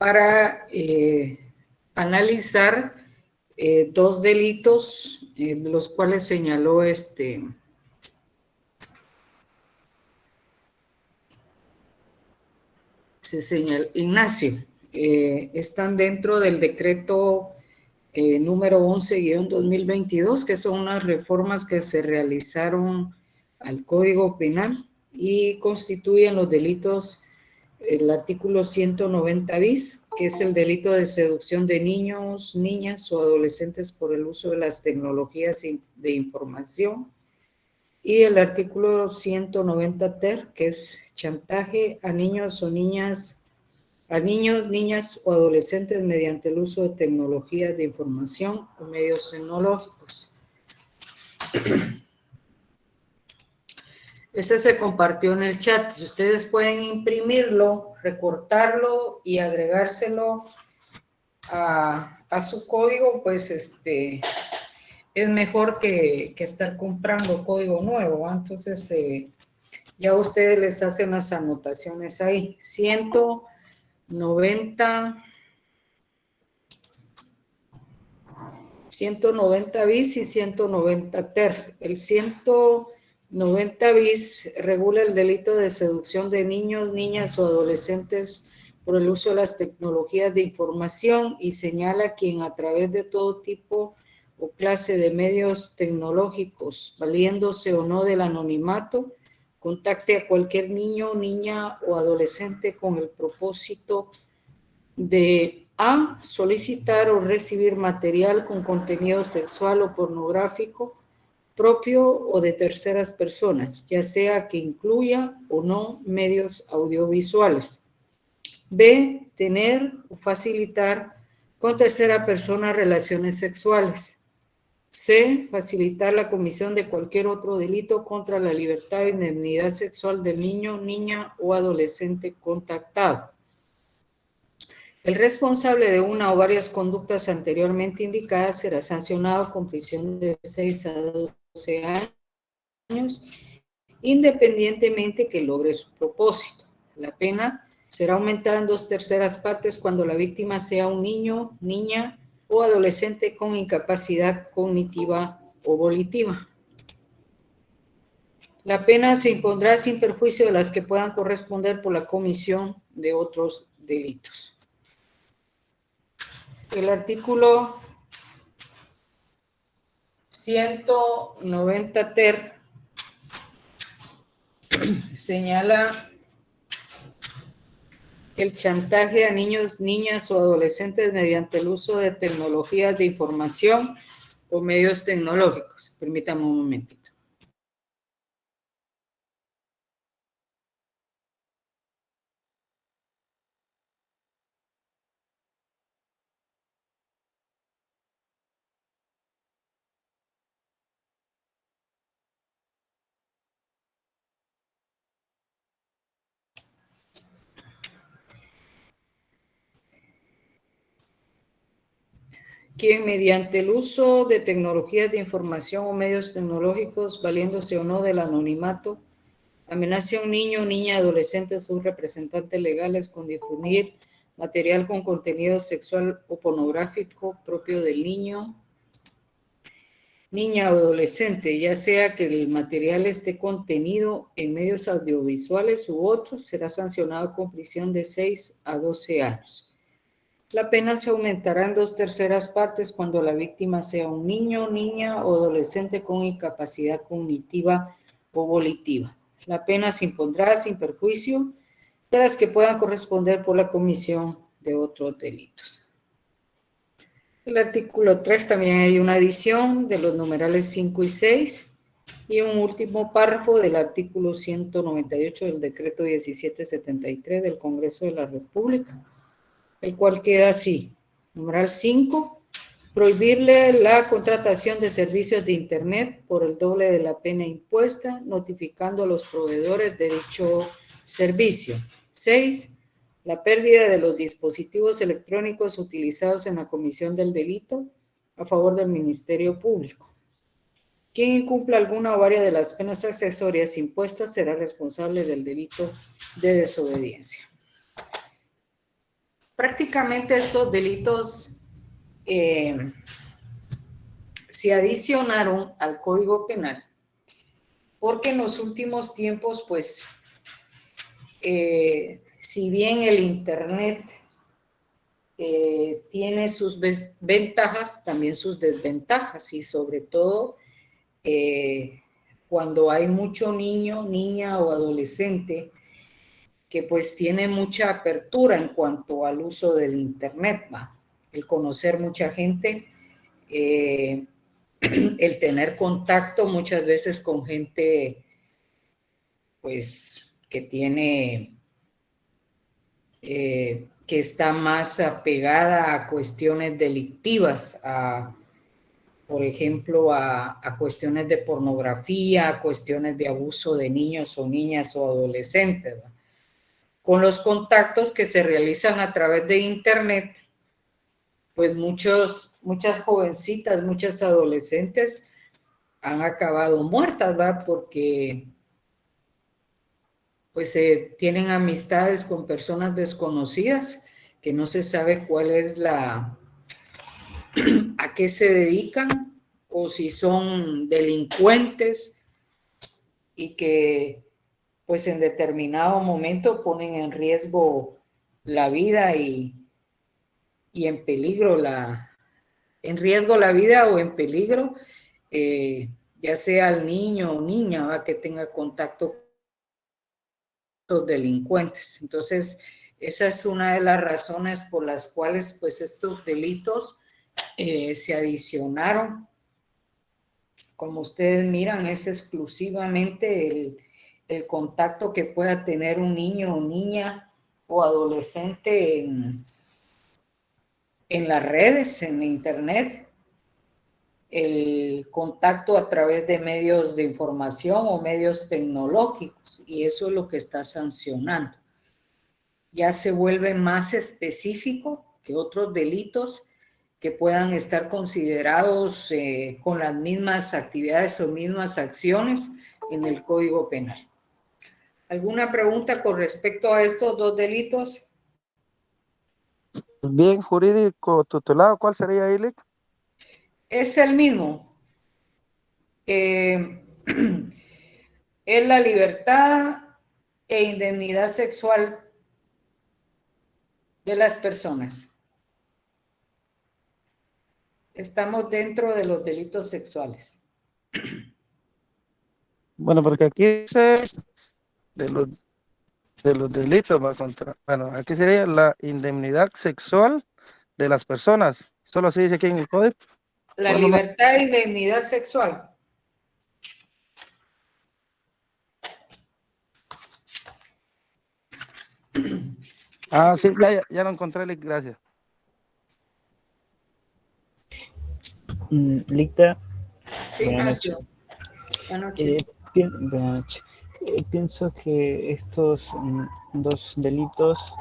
para analizar dos delitos de los cuales señaló Ignacio. Están dentro del decreto número 11-2022, que son unas reformas que se realizaron al Código Penal y constituyen los delitos, el artículo 190 bis, que es el delito de seducción de niños, niñas o adolescentes por el uso de las tecnologías de información, y el artículo 190 ter, que es chantaje a niños o niñas, a niños, niñas o adolescentes mediante el uso de tecnologías de información o medios tecnológicos. Este se compartió en el chat. Si ustedes pueden imprimirlo, recortarlo y agregárselo a su código, pues es mejor que estar comprando código nuevo, ¿eh? Entonces, ya ustedes les hacen las anotaciones ahí. 190 bis y 190 ter. El 190 bis regula el delito de seducción de niños, niñas o adolescentes por el uso de las tecnologías de información y señala a quien a través de todo tipo o clase de medios tecnológicos, valiéndose o no del anonimato, contacte a cualquier niño, niña o adolescente con el propósito de a. solicitar o recibir material con contenido sexual o pornográfico propio o de terceras personas, ya sea que incluya o no medios audiovisuales. B. Tener o facilitar con tercera persona relaciones sexuales. C. Facilitar la comisión de cualquier otro delito contra la libertad e indemnidad sexual del niño, niña o adolescente contactado. El responsable de una o varias conductas anteriormente indicadas será sancionado con prisión de 6 a 12 años, independientemente que logre su propósito. La pena será aumentada en 2/3 partes cuando la víctima sea un niño, niña o adolescente con incapacidad cognitiva o volitiva. La pena se impondrá sin perjuicio de las que puedan corresponder por la comisión de otros delitos. El artículo 190 ter señala el chantaje a niños, niñas o adolescentes mediante el uso de tecnologías de información o medios tecnológicos. Permítame un momentito. Quien mediante el uso de tecnologías de información o medios tecnológicos, valiéndose o no del anonimato, amenace a un niño, niña, adolescente o sus representantes legales con difundir material con contenido sexual o pornográfico propio del niño, niña o adolescente, ya sea que el material esté contenido en medios audiovisuales u otros, será sancionado con prisión de 6 a 12 años. La pena se aumentará en 2/3 partes cuando la víctima sea un niño, niña o adolescente con incapacidad cognitiva o volitiva. La pena se impondrá sin perjuicio de las que puedan corresponder por la comisión de otros delitos. El artículo 3 también hay una adición de los numerales 5 y 6 y un último párrafo del artículo 198 del decreto 1773 del Congreso de la República, el cual queda así. Numeral 5, prohibirle la contratación de servicios de Internet por el doble de la pena impuesta, notificando a los proveedores de dicho servicio. 6, la pérdida de los dispositivos electrónicos utilizados en la comisión del delito a favor del Ministerio Público. Quien incumpla alguna o varias de las penas accesorias impuestas será responsable del delito de desobediencia. prácticamente estos delitos se adicionaron al Código Penal porque en los últimos tiempos, pues, si bien el Internet tiene sus ventajas, también sus desventajas, y sobre todo cuando hay mucho niño, niña o adolescente que pues tiene mucha apertura en cuanto al uso del Internet, ¿va? El conocer mucha gente, el tener contacto muchas veces con gente pues que tiene, que está más apegada a cuestiones delictivas, por ejemplo, a cuestiones de pornografía, a cuestiones de abuso de niños o niñas o adolescentes, ¿va? Con los contactos que se realizan a través de Internet, pues muchas jovencitas, muchas adolescentes han acabado muertas, ¿va? Porque pues tienen amistades con personas desconocidas que no se sabe cuál es a qué se dedican o si son delincuentes y que pues en determinado momento ponen en riesgo la vida y en peligro en riesgo la vida o en peligro, ya sea el niño o niña, ¿va? Que tenga contacto con los delincuentes. Entonces, esa es una de las razones por las cuales pues estos delitos se adicionaron. Como ustedes miran, es exclusivamente el contacto que pueda tener un niño o niña o adolescente en las redes, en Internet, el contacto a través de medios de información o medios tecnológicos, y eso es lo que está sancionando. Ya se vuelve más específico que otros delitos que puedan estar considerados con las mismas actividades o mismas acciones en el Código Penal. ¿Alguna pregunta con respecto a estos dos delitos? Bien jurídico tutelado, ¿cuál sería, Ilic? Es el mismo. Eh, es la libertad e indemnidad sexual de las personas. Estamos dentro de los delitos sexuales. Bueno, porque aquí dice de los, de los delitos, va contra, bueno, aquí sería la indemnidad sexual de las personas. Solo así dice aquí en el código. La Por eso no. libertad e indemnidad sexual. Ah, sí, ya lo encontré, Ilic, gracias. Licta, Sí, buenas noches. Ignacio. Buenas noches. Buenas noches. Pienso que estos dos delitos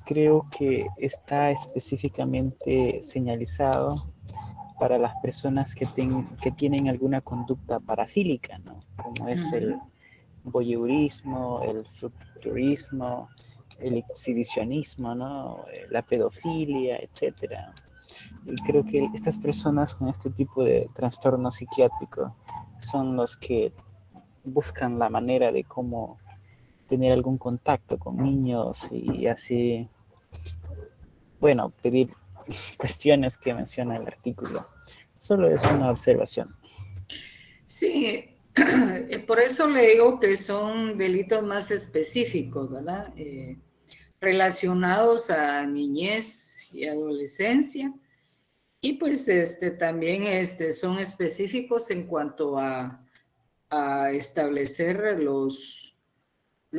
creo que está específicamente señalizado para las personas que tienen alguna conducta parafílica, ¿no? Como es el voyeurismo, el futurismo, el exhibicionismo, ¿no? La pedofilia, etcétera. Y creo que estas personas con este tipo de trastorno psiquiátrico son los que buscan la manera de cómo tener algún contacto con niños y así, bueno, pedir cuestiones que menciona el artículo. Solo es una observación. Sí, por eso le digo que son delitos más específicos, ¿verdad? Relacionados a niñez y adolescencia. Y pues también son específicos en cuanto a establecer los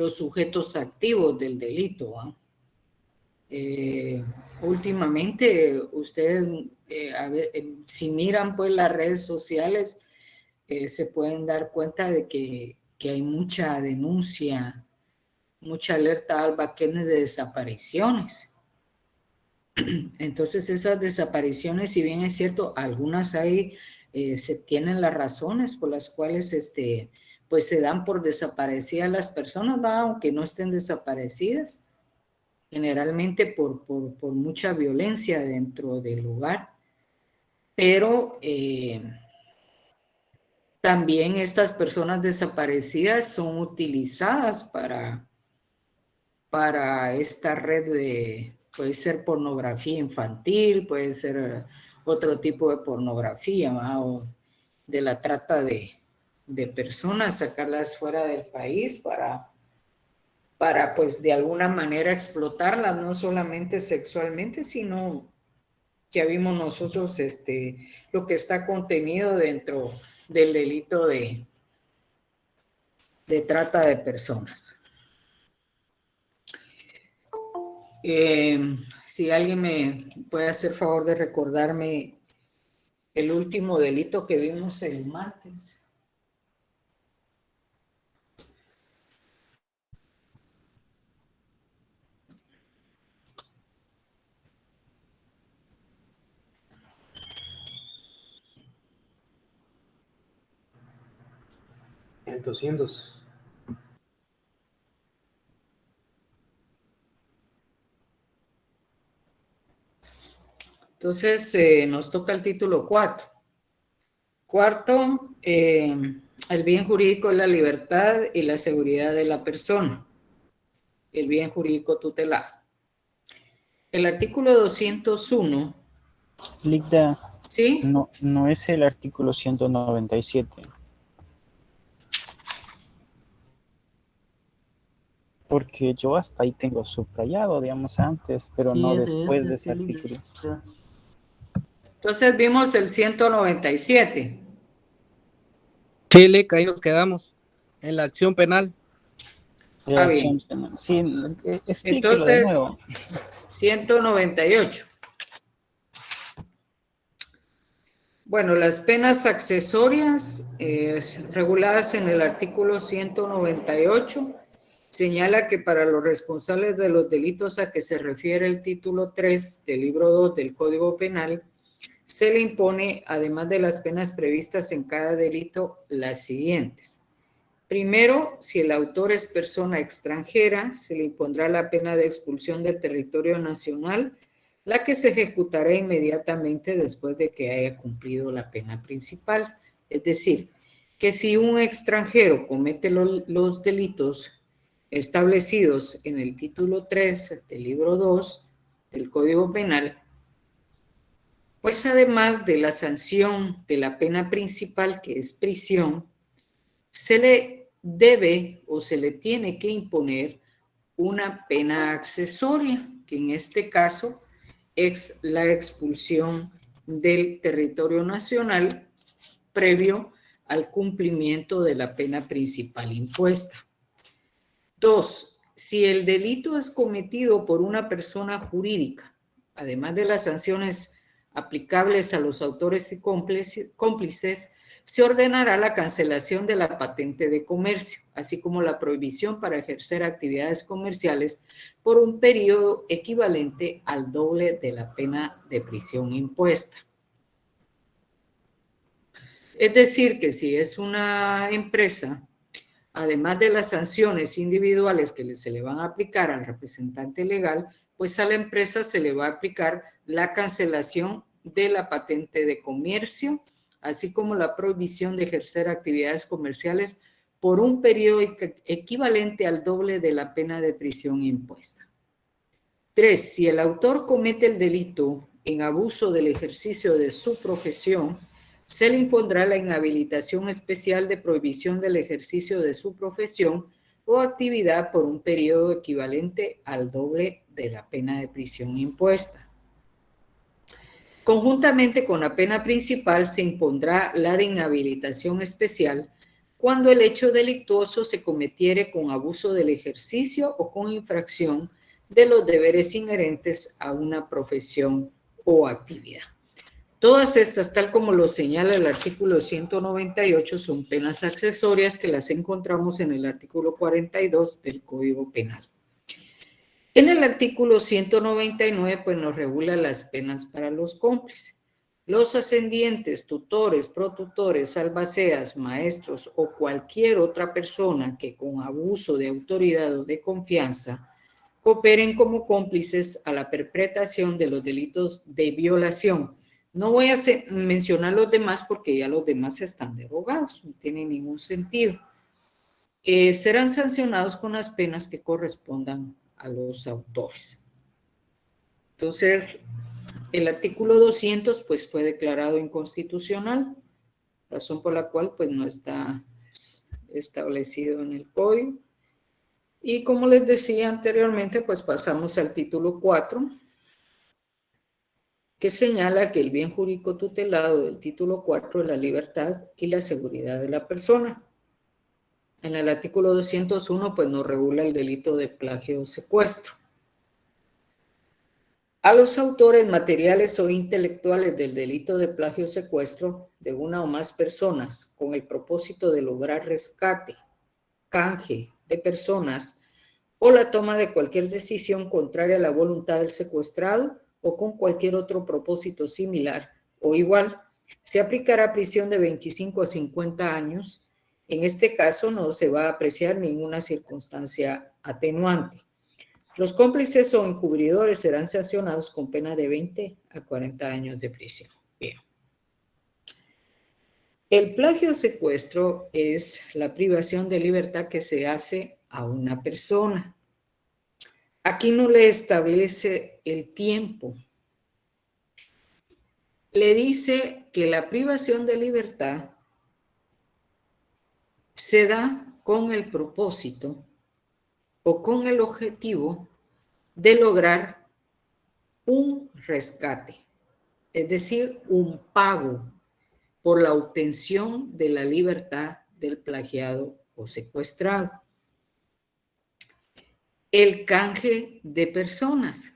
sujetos activos del delito, ¿va? Últimamente, ustedes, si miran pues las redes sociales, se pueden dar cuenta de que hay mucha denuncia, mucha alerta al baquenes de desapariciones. Entonces esas desapariciones, si bien es cierto, algunas hay, se tienen las razones por las cuales pues se dan por desaparecidas las personas, ¿va? Aunque no estén desaparecidas. generalmente por mucha violencia dentro del hogar, pero también estas personas desaparecidas son utilizadas para esta red de, puede ser pornografía infantil, puede ser otro tipo de pornografía, ¿va? O de la trata de personas, sacarlas fuera del país para pues de alguna manera explotarlas, no solamente sexualmente, sino ya vimos nosotros lo que está contenido dentro del delito de trata de personas. Si alguien me puede hacer favor de recordarme el último delito que vimos el martes. El 200. Entonces nos toca el título 4. Cuarto, el bien jurídico es la libertad y la seguridad de la persona. El bien jurídico tutelado. El artículo 201. Ligda, ¿Sí? no es el artículo 197. Porque yo hasta ahí tengo subrayado, digamos, antes, pero Sí, no ese después es, de ese Ligda. artículo. Ya. Entonces vimos el 197. Sí, Lick, ahí nos quedamos, en la acción penal. Ah, bien. Sí, explíquelo de Entonces, nuevo. 198. Bueno, las penas accesorias reguladas en el artículo 198 señala que para los responsables de los delitos a que se refiere el título 3 del libro 2 del Código Penal, se le impone, además de las penas previstas en cada delito, las siguientes. Primero, si el autor es persona extranjera, se le impondrá la pena de expulsión del territorio nacional, la que se ejecutará inmediatamente después de que haya cumplido la pena principal. Es decir, que si un extranjero comete los delitos establecidos en el título 3 del libro 2 del Código Penal, pues además de la sanción de la pena principal, que es prisión, se le debe o se le tiene que imponer una pena accesoria, que en este caso es la expulsión del territorio nacional previo al cumplimiento de la pena principal impuesta. 2. Si el delito es cometido por una persona jurídica, además de las sanciones aplicables a los autores y cómplices, se ordenará la cancelación de la patente de comercio, así como la prohibición para ejercer actividades comerciales por un periodo equivalente al doble de la pena de prisión impuesta. Es decir, que si es una empresa, además de las sanciones individuales que se le van a aplicar al representante legal, pues a la empresa se le va a aplicar la cancelación de la patente de comercio, así como la prohibición de ejercer actividades comerciales por un periodo equivalente al doble de la pena de prisión impuesta. 3. Si el autor comete el delito en abuso del ejercicio de su profesión, se le impondrá la inhabilitación especial de prohibición del ejercicio de su profesión o actividad por un periodo equivalente al doble de la pena de prisión impuesta. Conjuntamente con la pena principal se impondrá la de inhabilitación especial cuando el hecho delictuoso se cometiere con abuso del ejercicio o con infracción de los deberes inherentes a una profesión o actividad. Todas estas, tal como lo señala el artículo 198, son penas accesorias que las encontramos en el artículo 42 del Código Penal. En el artículo 199, pues nos regula las penas para los cómplices. Los ascendientes, tutores, protutores, albaceas, maestros o cualquier otra persona que con abuso de autoridad o de confianza cooperen como cómplices a la perpetración de los delitos de violación. No voy a mencionar los demás porque ya los demás están derogados, no tiene ningún sentido. Serán sancionados con las penas que correspondan a los autores. Entonces, el artículo 200 pues fue declarado inconstitucional, razón por la cual pues no está establecido en el código. Y como les decía anteriormente, pues pasamos al título 4, que señala que el bien jurídico tutelado del título 4 es la libertad y la seguridad de la persona. En el artículo 201, pues nos regula el delito de plagio o secuestro. A los autores materiales o intelectuales del delito de plagio o secuestro de una o más personas con el propósito de lograr rescate, canje de personas o la toma de cualquier decisión contraria a la voluntad del secuestrado o con cualquier otro propósito similar o igual, se aplicará prisión de 25 a 50 años. En este caso no se va a apreciar ninguna circunstancia atenuante. Los cómplices o encubridores serán sancionados con pena de 20 a 40 años de prisión. Bien. El plagio o secuestro es la privación de libertad que se hace a una persona. Aquí no le establece el tiempo. Le dice que la privación de libertad se da con el propósito o con el objetivo de lograr un rescate, es decir, un pago por la obtención de la libertad del plagiado o secuestrado. El canje de personas.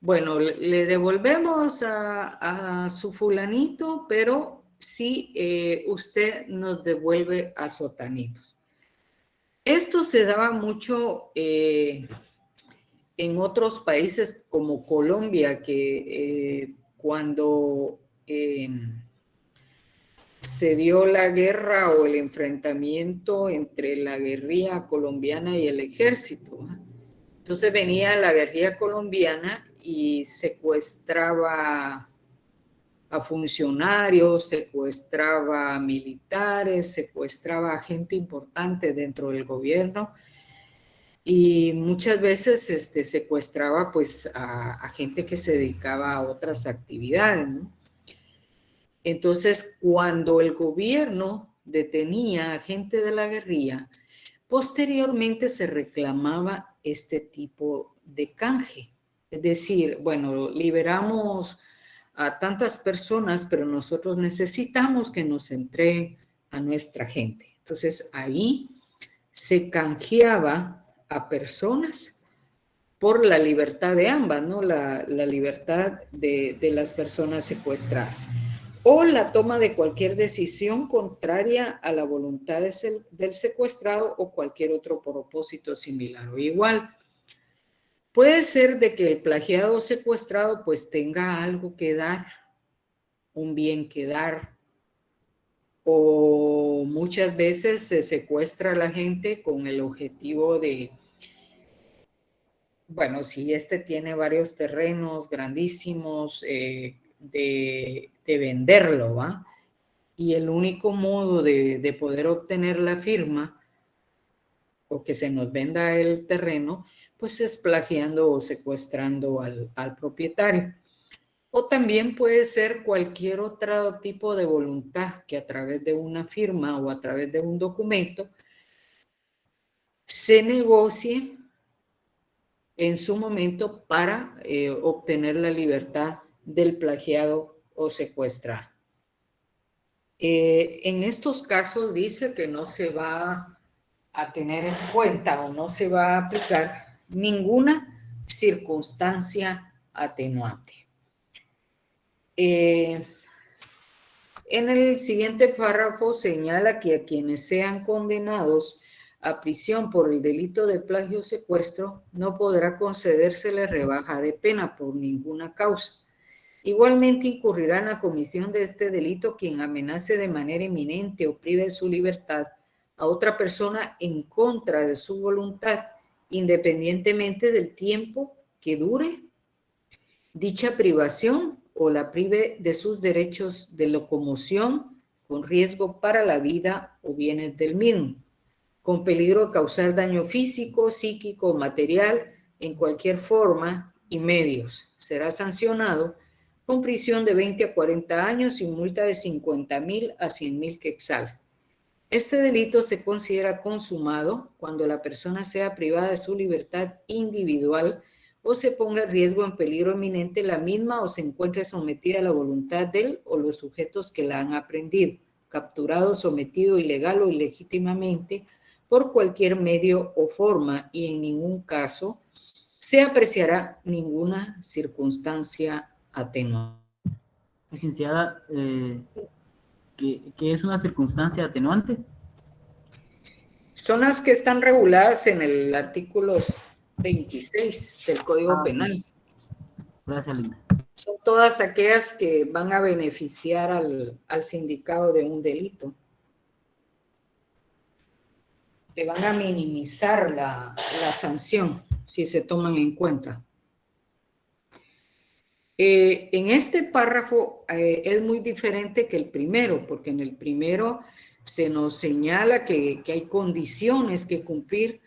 Bueno, le devolvemos a su fulanito, pero sí usted nos devuelve a sotanitos. Esto se daba mucho en otros países como Colombia, que cuando se dio la guerra o el enfrentamiento entre la guerrilla colombiana y el ejército. Entonces venía la guerrilla colombiana y secuestraba a funcionarios, secuestraba a militares, secuestraba a gente importante dentro del gobierno y muchas veces secuestraba pues a gente que se dedicaba a otras actividades, ¿no? Entonces, cuando el gobierno detenía a gente de la guerrilla, posteriormente se reclamaba este tipo de canje. Es decir, bueno, liberamos a tantas personas, pero nosotros necesitamos que nos entreguen a nuestra gente. Entonces, ahí se canjeaba a personas por la libertad de ambas, ¿no? La libertad de las personas secuestradas o la toma de cualquier decisión contraria a la voluntad del secuestrado o cualquier otro propósito similar o igual. Puede ser de que el plagiado o secuestrado pues tenga algo que dar, un bien que dar, o muchas veces se secuestra a la gente con el objetivo de, bueno, si tiene varios terrenos grandísimos, de venderlo, ¿va? Y el único modo de poder obtener la firma o que se nos venda el terreno, pues es plagiando o secuestrando al propietario. O también puede ser cualquier otro tipo de voluntad que a través de una firma o a través de un documento se negocie en su momento para obtener la libertad del plagiado o secuestrado. En estos casos dice que no se va a tener en cuenta o no se va a aplicar ninguna circunstancia atenuante. En el siguiente párrafo señala que a quienes sean condenados a prisión por el delito de plagio o secuestro no podrá concedérsele rebaja de pena por ninguna causa. Igualmente incurrirá en la comisión de este delito quien amenace de manera inminente o prive de su libertad a otra persona en contra de su voluntad independientemente del tiempo que dure dicha privación o la prive de sus derechos de locomoción con riesgo para la vida o bienes del mismo, con peligro de causar daño físico, psíquico o material en cualquier forma y medios. Será sancionado con prisión de 20 a 40 años y multa de 50,000 a 100,000 quetzales. Este delito se considera consumado cuando la persona sea privada de su libertad individual o se ponga en riesgo en peligro inminente la misma o se encuentre sometida a la voluntad de él o los sujetos que la han aprendido, capturado, sometido ilegal o ilegítimamente por cualquier medio o forma y en ningún caso se apreciará ninguna circunstancia atenuante. Licenciada, ¿qué es una circunstancia atenuante? Son las que están reguladas en el artículo 26 del Código Penal. Gracias, Linda. Son todas aquellas que van a beneficiar al sindicado de un delito. Le van a minimizar la sanción si se toman en cuenta. En este párrafo es muy diferente que el primero, porque en el primero se nos señala que hay condiciones que cumplir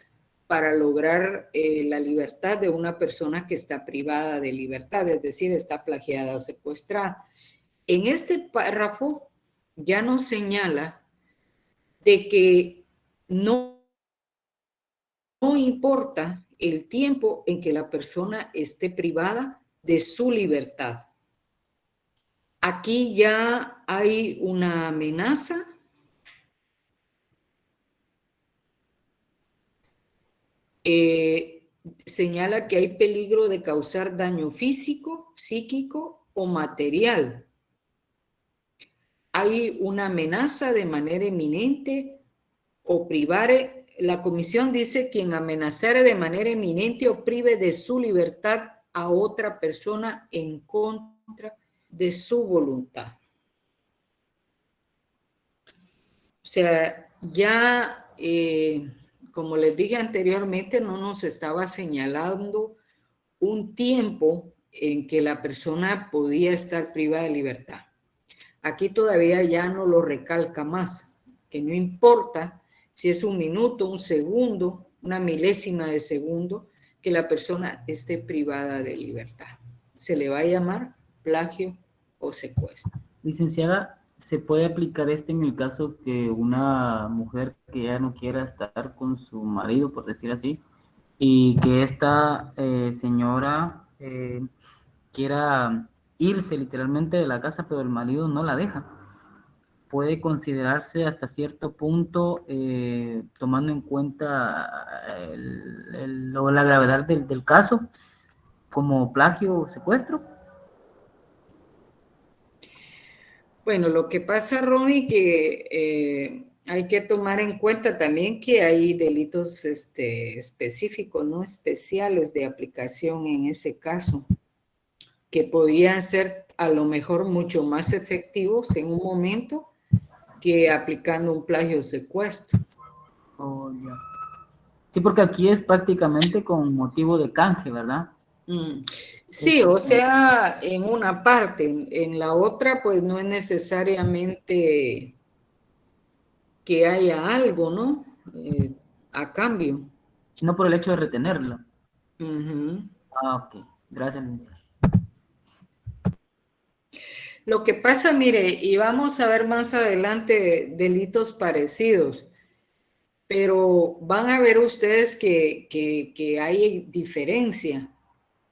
para lograr la libertad de una persona que está privada de libertad, es decir, está plagiada o secuestrada. En este párrafo ya nos señala de que no importa el tiempo en que la persona esté privada de su libertad. Aquí ya hay una amenaza. Señala que hay peligro de causar daño físico, psíquico o material. Hay una amenaza de manera inminente o privare. La comisión dice quien amenazare de manera inminente o prive de su libertad a otra persona en contra de su voluntad. O sea, ya, como les dije anteriormente, no nos estaba señalando un tiempo en que la persona podía estar privada de libertad. Aquí todavía ya no lo recalca más, que no importa si es un minuto, un segundo, una milésima de segundo, que la persona esté privada de libertad. Se le va a llamar plagio o secuestro. Licenciada, ¿se puede aplicar en el caso que una mujer que ya no quiera estar con su marido, por decir así, y que esta señora quiera irse literalmente de la casa, pero el marido no la deja? ¿Puede considerarse hasta cierto punto, tomando en cuenta la gravedad del caso, como plagio o secuestro? Bueno, lo que pasa, Ronnie, que hay que tomar en cuenta también que hay delitos específicos, no especiales de aplicación en ese caso, que podrían ser a lo mejor mucho más efectivos en un momento que aplicando un plagio o secuestro. Oh, ya. Sí, porque aquí es prácticamente con motivo de canje, ¿verdad? Sí, o sea, en una parte, en la otra, pues no es necesariamente que haya algo, ¿no? A cambio. No por el hecho de retenerla. Ujú. Ah, ok. Gracias, licenciada. Lo que pasa, mire, y vamos a ver más adelante delitos parecidos, pero van a ver ustedes que hay diferencia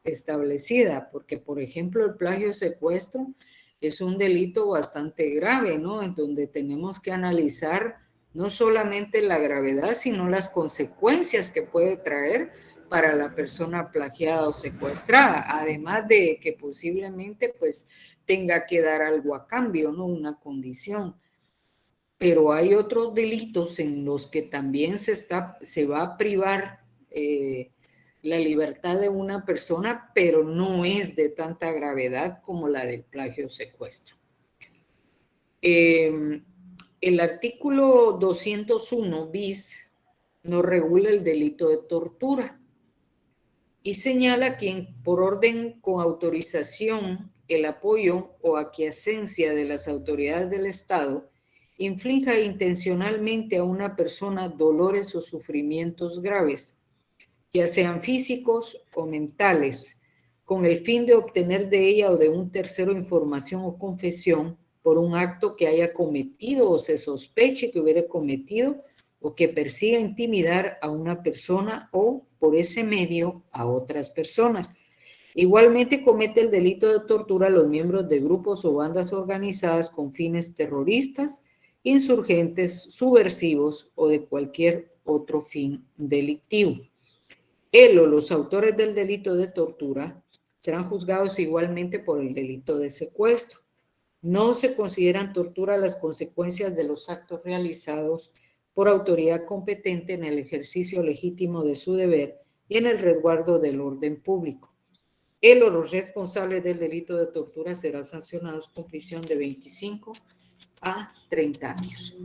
establecida, porque por ejemplo el plagio secuestro es un delito bastante grave, ¿no? En donde tenemos que analizar no solamente la gravedad, sino las consecuencias que puede traer para la persona plagiada o secuestrada, además de que posiblemente pues tenga que dar algo a cambio, ¿no? Una condición. Pero hay otros delitos en los que también se va a privar la libertad de una persona, pero no es de tanta gravedad como la del plagio o secuestro. El artículo 201 bis no regula el delito de tortura y señala quien por orden con autorización, el apoyo o aquiescencia de las autoridades del Estado inflinja intencionalmente a una persona dolores o sufrimientos graves, ya sean físicos o mentales, con el fin de obtener de ella o de un tercero información o confesión por un acto que haya cometido o se sospeche que hubiera cometido o que persiga intimidar a una persona o por ese medio a otras personas. Igualmente comete el delito de tortura a los miembros de grupos o bandas organizadas con fines terroristas, insurgentes, subversivos o de cualquier otro fin delictivo. Él o los autores del delito de tortura serán juzgados igualmente por el delito de secuestro. No se consideran tortura las consecuencias de los actos realizados por autoridad competente en el ejercicio legítimo de su deber y en el resguardo del orden público. Él o los responsables del delito de tortura serán sancionados con prisión de 25 a 30 años.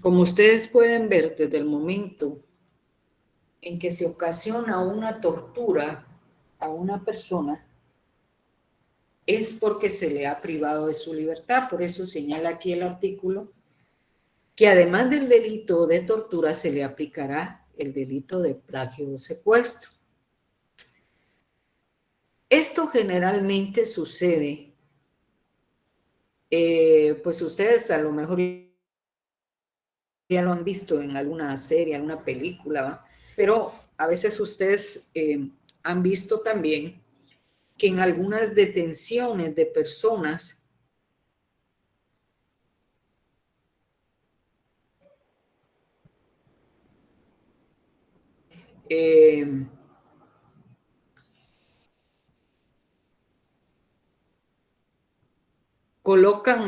Como ustedes pueden ver, desde el momento en que se ocasiona una tortura a una persona, es porque se le ha privado de su libertad. Por eso señala aquí el artículo que además del delito de tortura se le aplicará el delito de plagio o secuestro. Esto generalmente sucede, pues ustedes a lo mejor ya lo han visto en alguna serie, alguna película, ¿va? Pero a veces ustedes han visto también que en algunas detenciones de personas colocan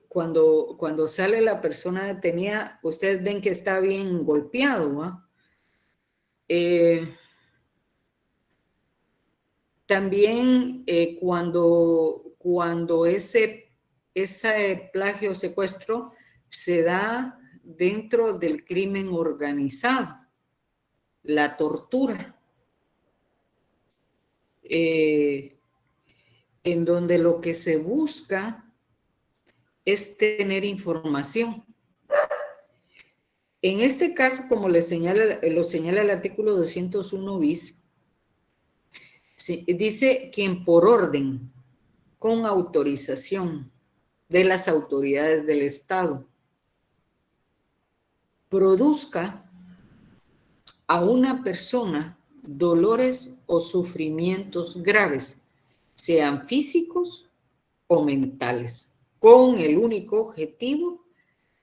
cuando sale la persona detenida, ustedes ven que está bien golpeado, ¿va? También cuando ese plagio o secuestro se da dentro del crimen organizado, la tortura, en donde lo que se busca es tener información. En este caso, como lo señala el artículo 201 bis, dice quien por orden, con autorización de las autoridades del Estado, produzca a una persona dolores o sufrimientos graves, sean físicos o mentales, con el único objetivo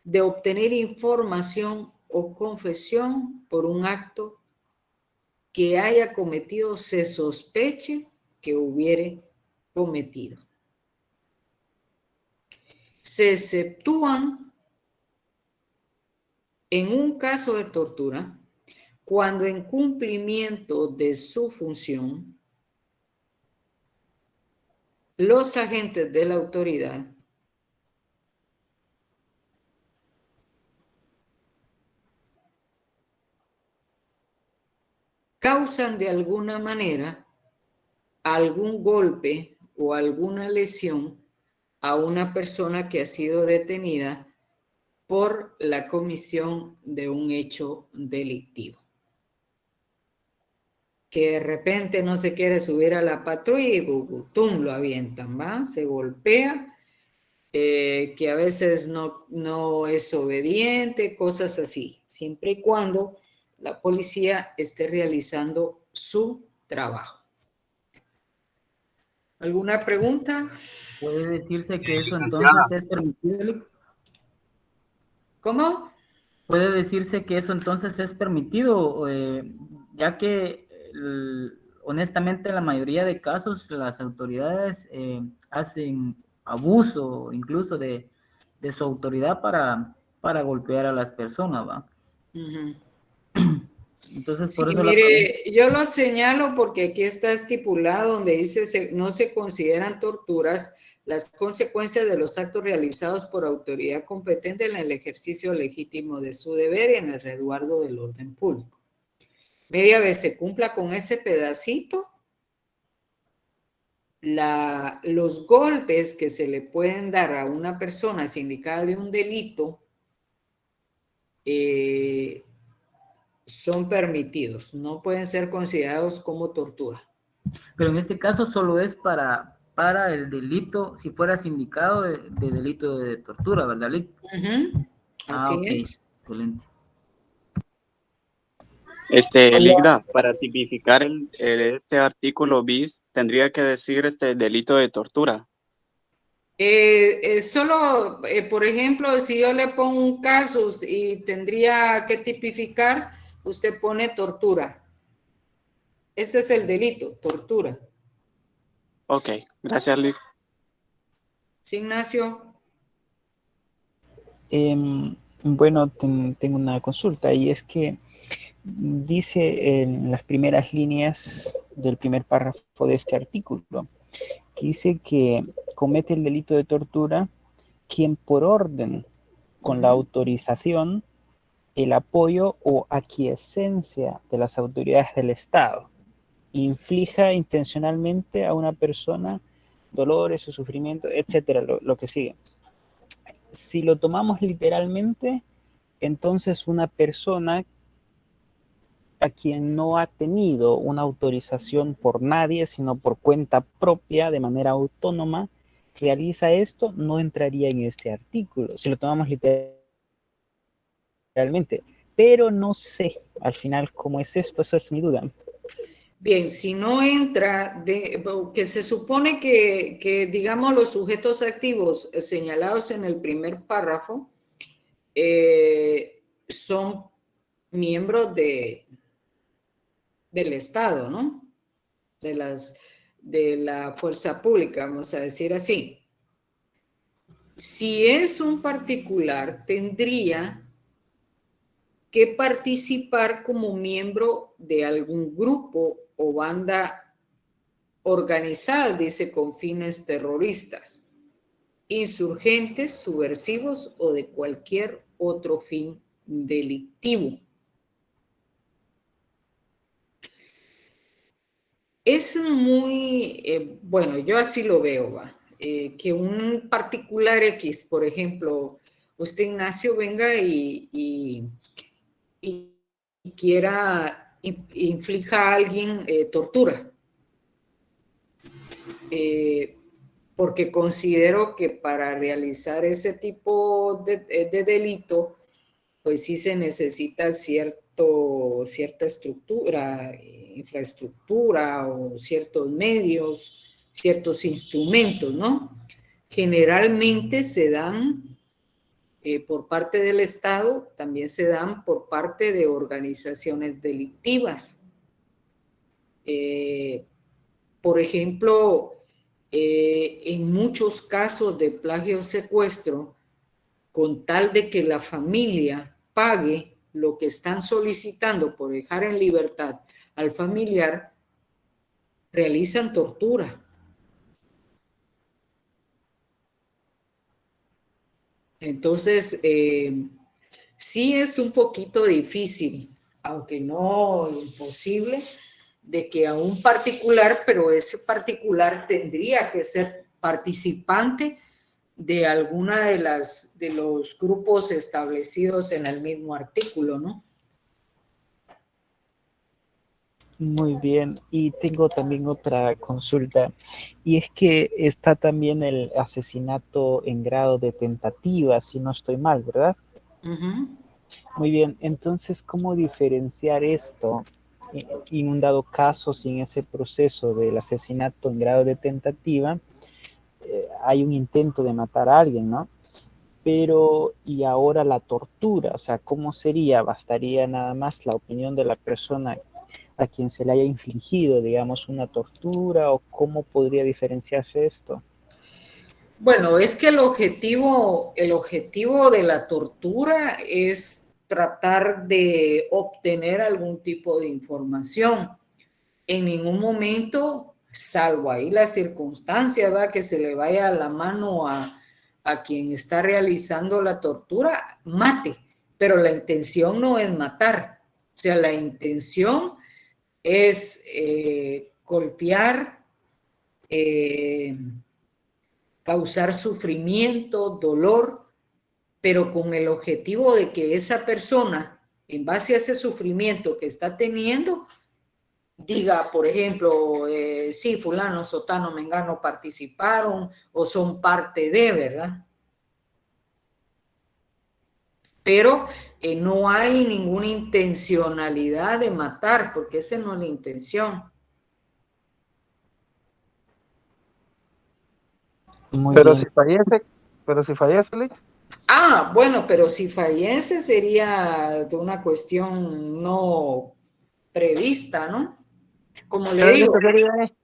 de obtener información o confesión por un acto que haya cometido, se sospeche que hubiere cometido. Se exceptúan en un caso de tortura cuando en cumplimiento de su función los agentes de la autoridad causan de alguna manera algún golpe o alguna lesión a una persona que ha sido detenida por la comisión de un hecho delictivo. Que de repente no se quiere subir a la patrulla y ¡tum! Lo avientan, ¿va? Se golpea, que a veces no es obediente, cosas así, siempre y cuando la policía esté realizando su trabajo. ¿Alguna pregunta? ¿Puede decirse que eso entonces es permitido? ¿Cómo? ¿Puede decirse que eso entonces es permitido? Ya que honestamente en la mayoría de casos las autoridades hacen abuso incluso de su autoridad para golpear a las personas, ¿va? Uh-huh. Entonces, Sí, por eso mire, yo lo señalo porque aquí está estipulado donde dice no se consideran torturas las consecuencias de los actos realizados por autoridad competente en el ejercicio legítimo de su deber y en el resguardo del orden público. Media vez se cumpla con ese pedacito, los golpes que se le pueden dar a una persona sindicada de un delito son permitidos, no pueden ser considerados como tortura. Pero en este caso solo es para el delito, si fuera sindicado de delito de tortura, ¿verdad, Lick? Así Ok, es. excelente. Ligda, para tipificar este artículo bis, tendría que decir delito de tortura. Solo, por ejemplo, si yo le pongo un caso y tendría que tipificar, usted pone tortura. Ese es el delito, tortura. Ok, gracias, Lick. ¿Sí, Ignacio? Bueno, tengo una consulta y es que dice en las primeras líneas del primer párrafo de este artículo, que dice que comete el delito de tortura quien por orden, con la autorización, el apoyo o aquiescencia de las autoridades del Estado, inflija intencionalmente a una persona dolores o sufrimiento, etcétera, lo que sigue. Si lo tomamos literalmente, entonces una persona a quien no ha tenido una autorización por nadie, sino por cuenta propia, de manera autónoma, realiza esto, no entraría en este artículo, si lo tomamos literalmente. Pero no sé al final cómo es esto, eso es mi duda. Bien, si no entra, que se supone que, digamos, los sujetos activos señalados en el primer párrafo son miembros del Estado, ¿no? De la fuerza pública, vamos a decir así. Si es un particular, tendría que participar como miembro de algún grupo o banda organizada, dice, con fines terroristas, insurgentes, subversivos o de cualquier otro fin delictivo. Es muy, bueno, yo así lo veo, ¿va? Que un particular X, por ejemplo, usted, Ignacio, venga y quiera inflija a alguien tortura. Porque considero que para realizar ese tipo de delito, pues sí se necesita cierta estructura, infraestructura o ciertos medios, ciertos instrumentos, ¿no? Generalmente se dan por parte del Estado, también se dan por parte de organizaciones delictivas. Por ejemplo, en muchos casos de plagio o secuestro, con tal de que la familia pague lo que están solicitando por dejar en libertad al familiar, realizan tortura. Entonces, sí es un poquito difícil, aunque no imposible, de que a un particular, pero ese particular tendría que ser participante de alguna de los grupos establecidos en el mismo artículo, ¿no? Muy bien, y tengo también otra consulta, y es que está también el asesinato en grado de tentativa, si no estoy mal, ¿verdad? Muy bien, entonces, ¿cómo diferenciar esto en un dado caso, si en ese proceso del asesinato en grado de tentativa hay un intento de matar a alguien, ¿no? Pero, y ahora la tortura, o sea, ¿cómo sería? ¿Bastaría nada más la opinión de la persona a quien se le haya infligido, digamos, una tortura, o cómo podría diferenciarse esto? Bueno, es que el objetivo de la tortura es tratar de obtener algún tipo de información. En ningún momento salvo ahí las circunstancias, ¿va? Que se le vaya la mano a quien está realizando la tortura, mate, pero la intención no es matar, o sea, la intención es golpear, causar sufrimiento, dolor, pero con el objetivo de que esa persona, en base a ese sufrimiento que está teniendo, diga, por ejemplo, sí, fulano, sotano, mengano participaron o son parte de, ¿verdad? Pero no hay ninguna intencionalidad de matar, porque esa no es la intención. Muy Pero bien. si fallece, Lick. Ah, bueno, pero si fallece sería de una cuestión no prevista, ¿no? Como le ¿Qué digo, delito sería ahí?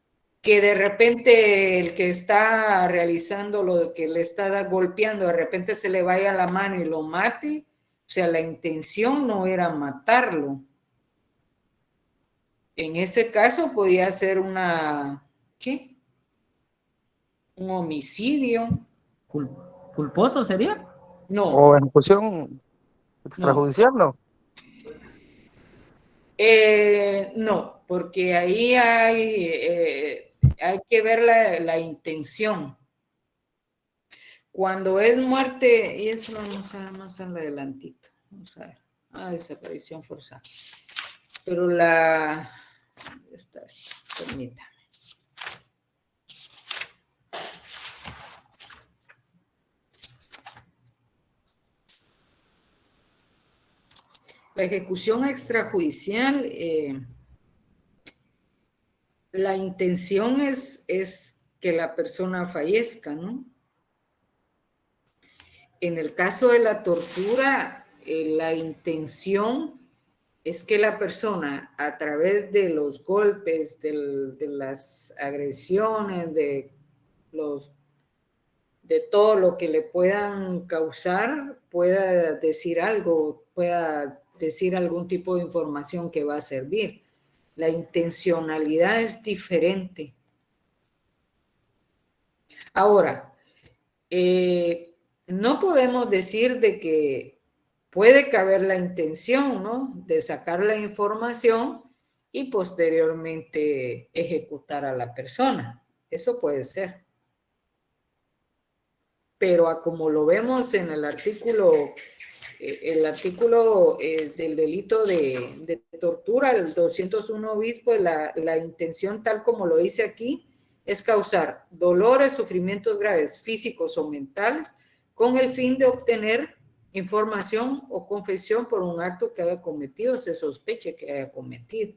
que de repente el que está realizando lo que le está golpeando, de repente se le vaya la mano y lo mate, o sea, la intención no era matarlo. En ese caso podía ser ¿qué? Un homicidio. ¿Culposo sería? No, ¿O ejecución no. extrajudicial? No. No, porque ahí hay que ver la intención. Cuando es muerte, y eso lo vamos a ver más adelantito. Vamos a ver. Desaparición forzada. Pero esta, permítame. La ejecución extrajudicial, la intención es que la persona fallezca, ¿no? En el caso de la tortura, la intención es que la persona, a través de los golpes, de las agresiones, de todo lo que le puedan causar, pueda decir algo, pueda decir algún tipo de información que va a servir. La intencionalidad es diferente. Ahora, no podemos decir de que puede caber la intención, ¿no? De sacar la información y posteriormente ejecutar a la persona. Eso puede ser. Pero como lo vemos en el artículo del delito de tortura, el 201 bis, pues la intención tal como lo dice aquí, es causar dolores, sufrimientos graves físicos o mentales con el fin de obtener información o confesión por un acto que haya cometido, se sospeche que haya cometido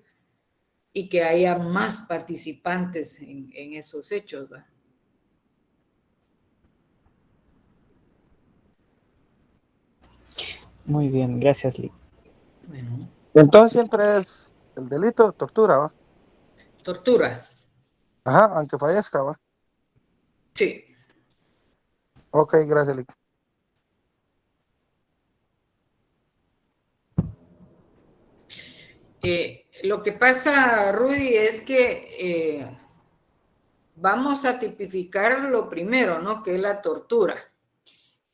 y que haya más participantes en esos hechos, ¿verdad? Muy bien, gracias, Lick. Bueno, Entonces siempre es el delito de tortura, ¿va? tortura, Ajá, aunque fallezca, ¿va? sí. Ok, gracias, Lick. Lo que pasa, Rudy, es que vamos a tipificar lo primero, ¿no? Que es la tortura.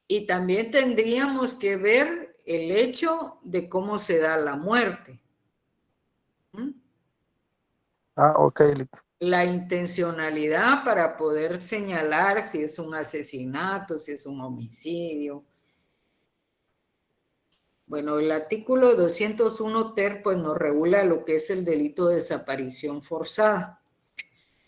Y también tendríamos que ver el hecho de cómo se da la muerte. ¿Mm? Ah, ok, Lick. La intencionalidad para poder señalar si es un asesinato, si es un homicidio. Bueno, el artículo 201 ter pues nos regula lo que es el delito de desaparición forzada.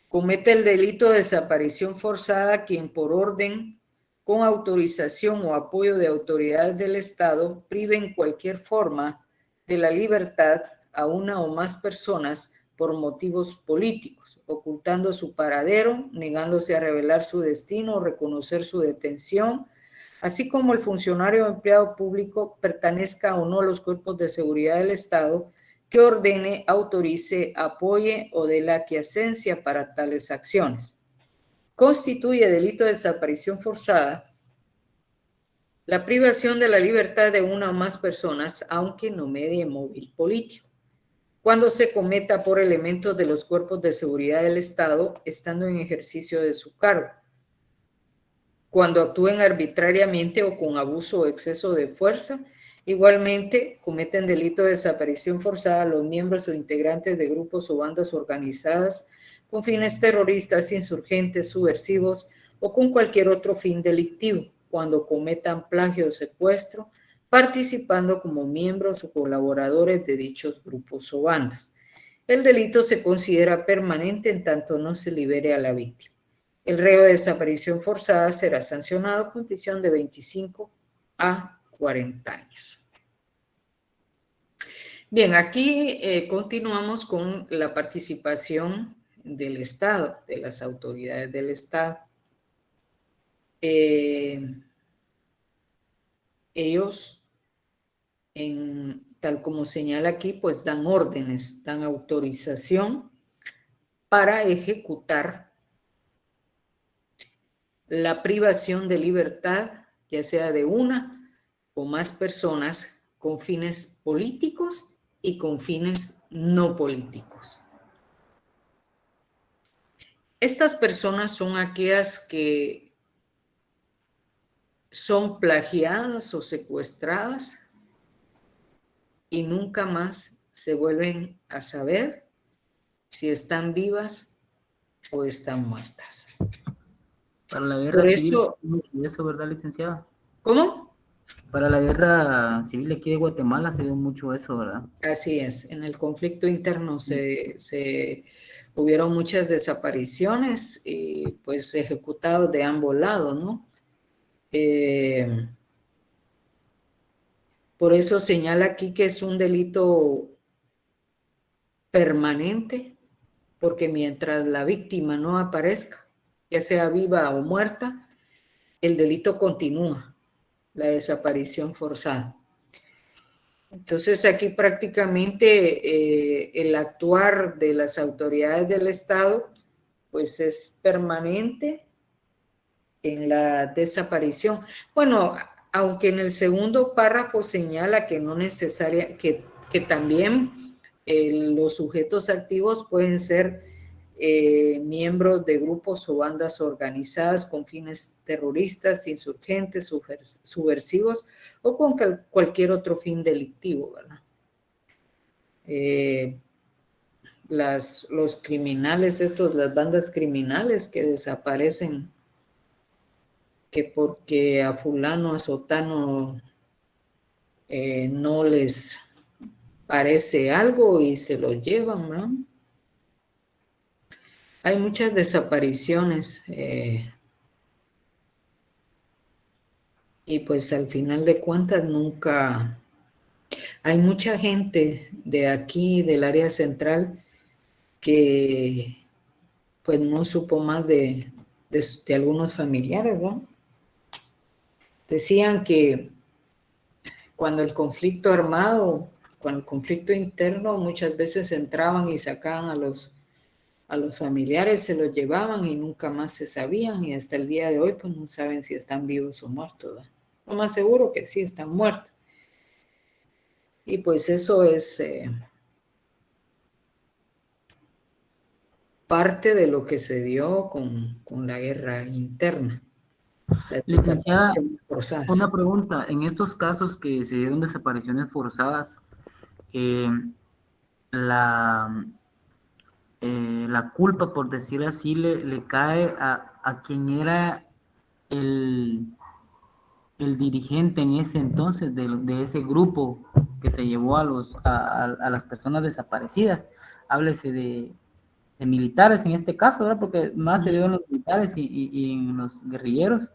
Comete el delito de desaparición forzada quien por orden, con autorización o apoyo de autoridades del Estado, prive en cualquier forma de la libertad a una o más personas por motivos políticos, ocultando su paradero, negándose a revelar su destino o reconocer su detención, así como el funcionario o empleado público pertenezca o no a los cuerpos de seguridad del Estado, que ordene, autorice, apoye o dé la aquiescencia para tales acciones. Constituye delito de desaparición forzada la privación de la libertad de una o más personas, aunque no medie móvil político. cuando se cometa por elementos de los cuerpos de seguridad del Estado estando en ejercicio de su cargo, cuando actúen arbitrariamente o con abuso o exceso de fuerza. Igualmente, cometen delito de desaparición forzada los miembros o integrantes de grupos o bandas organizadas con fines terroristas, insurgentes, subversivos o con cualquier otro fin delictivo, cuando cometan plagio o secuestro, participando como miembros o colaboradores de dichos grupos o bandas. El delito se considera permanente en tanto no se libere a la víctima. El reo de desaparición forzada será sancionado con prisión de 25 a 40 años. Bien, aquí continuamos con la participación del Estado, de las autoridades del Estado. Ellos, tal como señala aquí, pues dan órdenes, dan autorización para ejecutar la privación de libertad, ya sea de una o más personas con fines políticos y con fines no políticos. Estas personas son aquellas que son plagiadas o secuestradas y nunca más se vuelven a saber si están vivas o están muertas. Para la guerra Por civil, eso, eso, ¿verdad, licenciada? ¿cómo? Para la guerra civil aquí de Guatemala se dio mucho eso, ¿verdad? Así es, en el conflicto interno hubieron muchas desapariciones y pues ejecutados de ambos lados, ¿no? Por eso señala aquí que es un delito permanente, porque mientras la víctima no aparezca, ya sea viva o muerta, el delito continúa, la desaparición forzada. Entonces aquí prácticamente el actuar de las autoridades del Estado pues es permanente en la desaparición. Bueno, aunque en el segundo párrafo señala que no necesaria, que también los sujetos activos pueden ser miembros de grupos o bandas organizadas con fines terroristas, insurgentes, subversivos o con cualquier otro fin delictivo, ¿verdad? Los criminales, las bandas criminales que desaparecen, que porque a fulano, a sotano no les parece algo y se lo llevan, ¿no? Hay muchas desapariciones y pues al final de cuentas nunca... Hay mucha gente de aquí, del área central, que pues no supo más de algunos familiares, ¿no? Decían que cuando el conflicto armado, cuando el conflicto interno, muchas veces entraban y sacaban a los familiares, se los llevaban y nunca más se sabían, y hasta el día de hoy pues no saben si están vivos o muertos, ¿verdad? Lo más seguro que sí están muertos. Y pues eso es parte de lo que se dio con la guerra interna. Licenciada, una pregunta. En estos casos que se dieron desapariciones forzadas, la culpa, por decir así, le cae a quien era el dirigente en ese entonces de ese grupo que se llevó a las personas desaparecidas. Háblese de militares en este caso, ¿verdad? Porque más se dio en los militares y en los guerrilleros.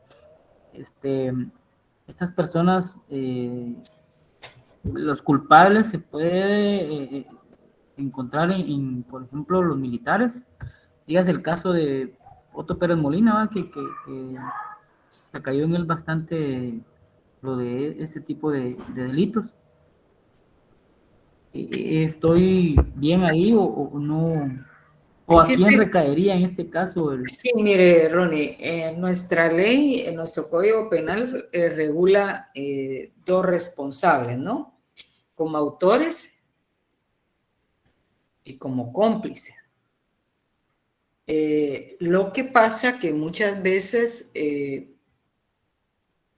Estas personas, los culpables se puede encontrar por ejemplo, los militares. Dígase el caso de Otto Pérez Molina, ¿va? Que cayó en él bastante lo de ese tipo de delitos. ¿Estoy bien ahí o no? ¿O a quién recaería en este caso? Sí, mire, Ronnie, nuestra ley, en nuestro Código Penal regula dos responsables, ¿no? Como autores y como cómplices. Lo que pasa que muchas veces,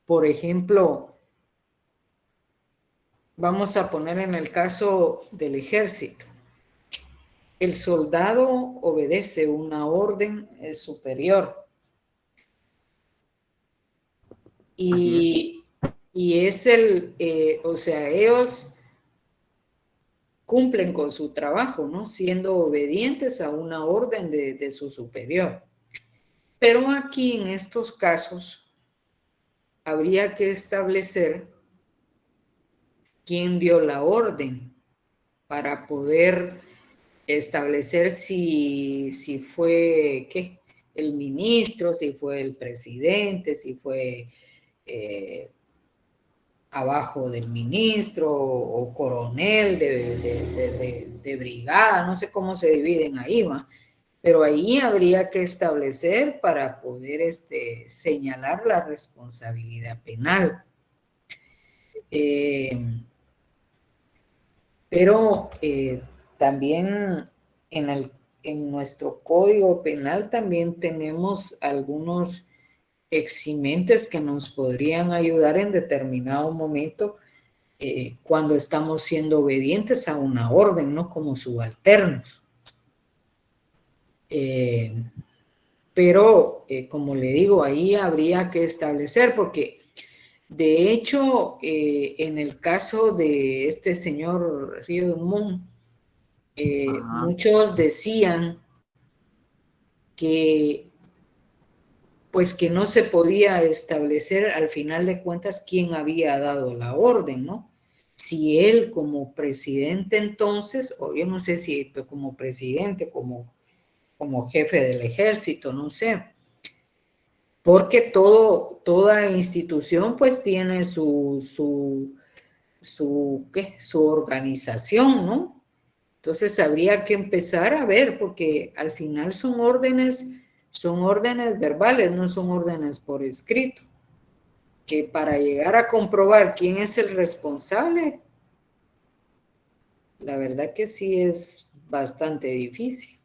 por ejemplo, vamos a poner en el caso del ejército, el soldado obedece una orden superior y es o sea, ellos cumplen con su trabajo, ¿no? Siendo obedientes a una orden de su superior. Pero aquí en estos casos habría que establecer quién dio la orden para poder establecer si fue, ¿qué? El ministro, si fue el presidente, si fue abajo del ministro o coronel de brigada, no sé cómo se dividen ahí, ¿va? Pero ahí habría que establecer para poder señalar la responsabilidad penal. Pero también en nuestro Código Penal también tenemos algunos eximentes que nos podrían ayudar en determinado momento cuando estamos siendo obedientes a una orden, ¿no? Como subalternos. Pero, como le digo, ahí habría que establecer, porque de hecho, en el caso de este señor Río Dumont, muchos decían que pues que no se podía establecer al final de cuentas quién había dado la orden, ¿no? Si él como presidente entonces, o yo no sé si como presidente, como jefe del ejército, no sé, porque toda institución pues tiene su organización, ¿no? Entonces habría que empezar a ver, porque al final son órdenes verbales, no son órdenes por escrito, que para llegar a comprobar quién es el responsable, la verdad que sí es bastante difícil.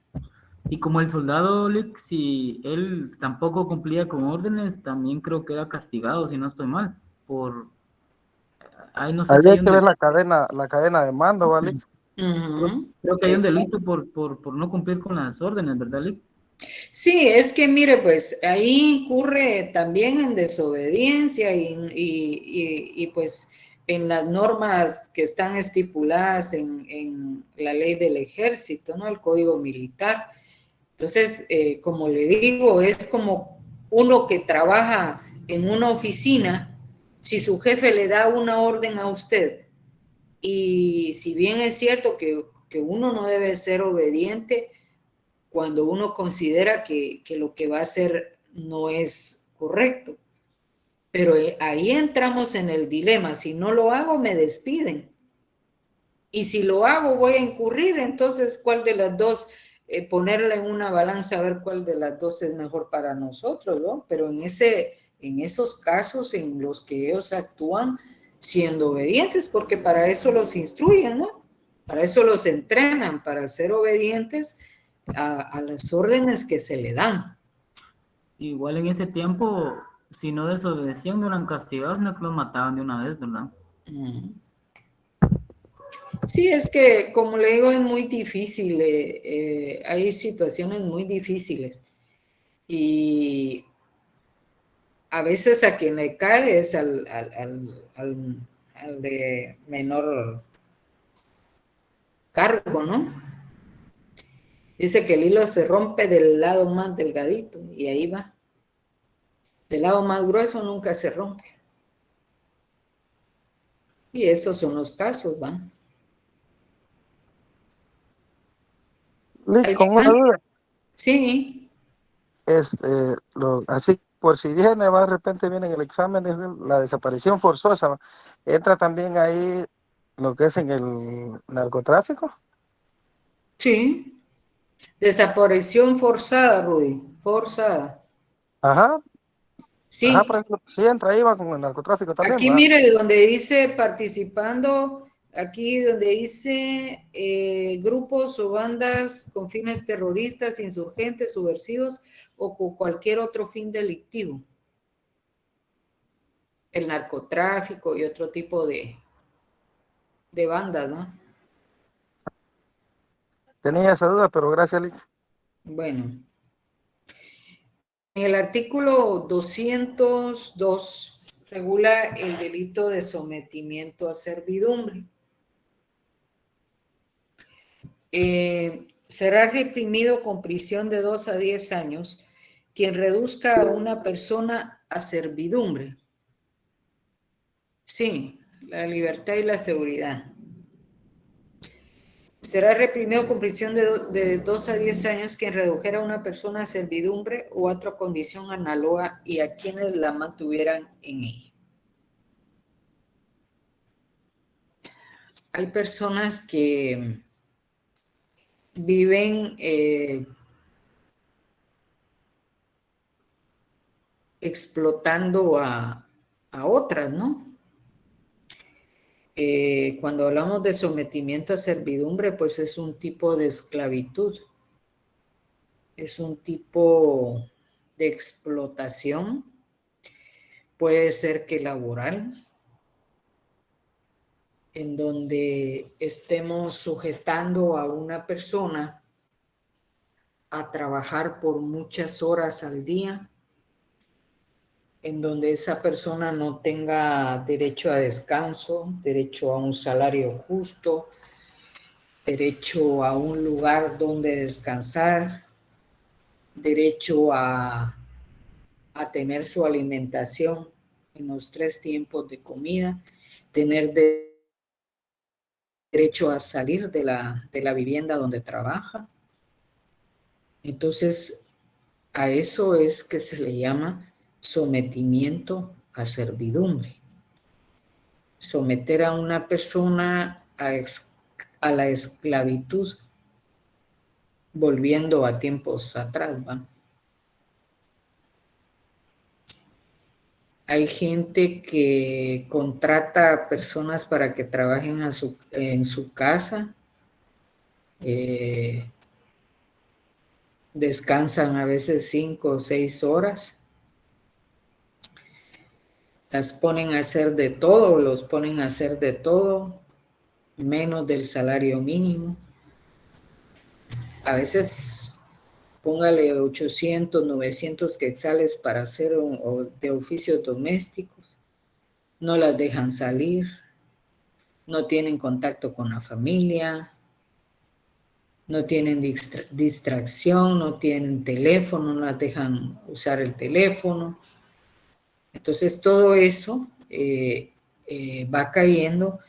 Y como el soldado, Lick, si él tampoco cumplía con órdenes, también creo que era castigado, si no estoy mal, por... Ay, no sé si Habría hay un que ver delito, la cadena de mando, ¿vale? creo que hay un delito por no cumplir con las órdenes, ¿verdad, Lick? Sí, es que mire, pues ahí incurre también en desobediencia y pues en las normas que están estipuladas en la ley del ejército, ¿no? El código militar. Entonces, como le digo, es como uno que trabaja en una oficina, si su jefe le da una orden a usted, y si bien es cierto que uno no debe ser obediente, cuando uno considera que lo que va a hacer no es correcto. Pero ahí entramos en el dilema, si no lo hago me despiden. Y si lo hago voy a incurrir, entonces ¿cuál de las dos? Ponerla en una balanza a ver cuál de las dos es mejor para nosotros, ¿no? Pero en esos casos en los que ellos actúan siendo obedientes, porque para eso los instruyen, ¿no? Para eso los entrenan, para ser obedientes a las órdenes que se le dan. Igual en ese tiempo, si no desobedecían, no eran castigados, no que los mataban de una vez, ¿verdad? Sí, es que, como le digo, es muy difícil, hay situaciones muy difíciles y a veces a quien le cae es al de menor cargo, ¿no? Dice que el hilo se rompe del lado más delgadito y ahí va. Del lado más grueso nunca se rompe. Y esos son los casos, ¿va? Lick, con una duda. Sí. Así, por si viene, de repente viene en el examen de la desaparición forzosa, entra también ahí lo que es en el narcotráfico. Sí. Desaparición forzada, Rudy. Forzada. Ajá, Sí. por ejemplo, sí entra ahí, va con el narcotráfico también, Aquí va. mire donde dice participando aquí donde dice grupos o bandas con fines terroristas, insurgentes, subversivos o con cualquier otro fin delictivo. El narcotráfico y otro tipo de bandas, ¿no? Tenía esa duda, pero gracias, Lick. Bueno, en el artículo 202 regula el delito de sometimiento a servidumbre. Será reprimido con prisión de 2 a 10 años quien reduzca a una persona a servidumbre. Sí, la libertad y la seguridad. Será reprimido con prisión de 2 a 10 años quien redujera a una persona a servidumbre o a otra condición análoga y a quienes la mantuvieran en ella. Hay personas que viven explotando a otras, ¿no? Cuando hablamos de sometimiento a servidumbre, pues es un tipo de esclavitud, es un tipo de explotación, puede ser que laboral, en donde estemos sujetando a una persona a trabajar por muchas horas al día, en donde esa persona no tenga derecho a descanso, derecho a un salario justo, derecho a un lugar donde descansar, derecho a tener su alimentación en los 3 tiempos de comida, tener derecho a salir de la vivienda donde trabaja. Entonces, a eso es que se le llama sometimiento a servidumbre. Someter a una persona a la esclavitud, volviendo a tiempos atrás, ¿va? Hay gente que contrata a personas para que trabajen en su casa, descansan a veces 5 o 6 horas, las ponen a hacer de todo, los ponen a hacer de todo, menos del salario mínimo. A veces póngale 800, 900 quetzales para hacer de oficios domésticos, no las dejan salir, no tienen contacto con la familia, no tienen distracción, no tienen teléfono, no las dejan usar el teléfono. Entonces todo eso va cayendo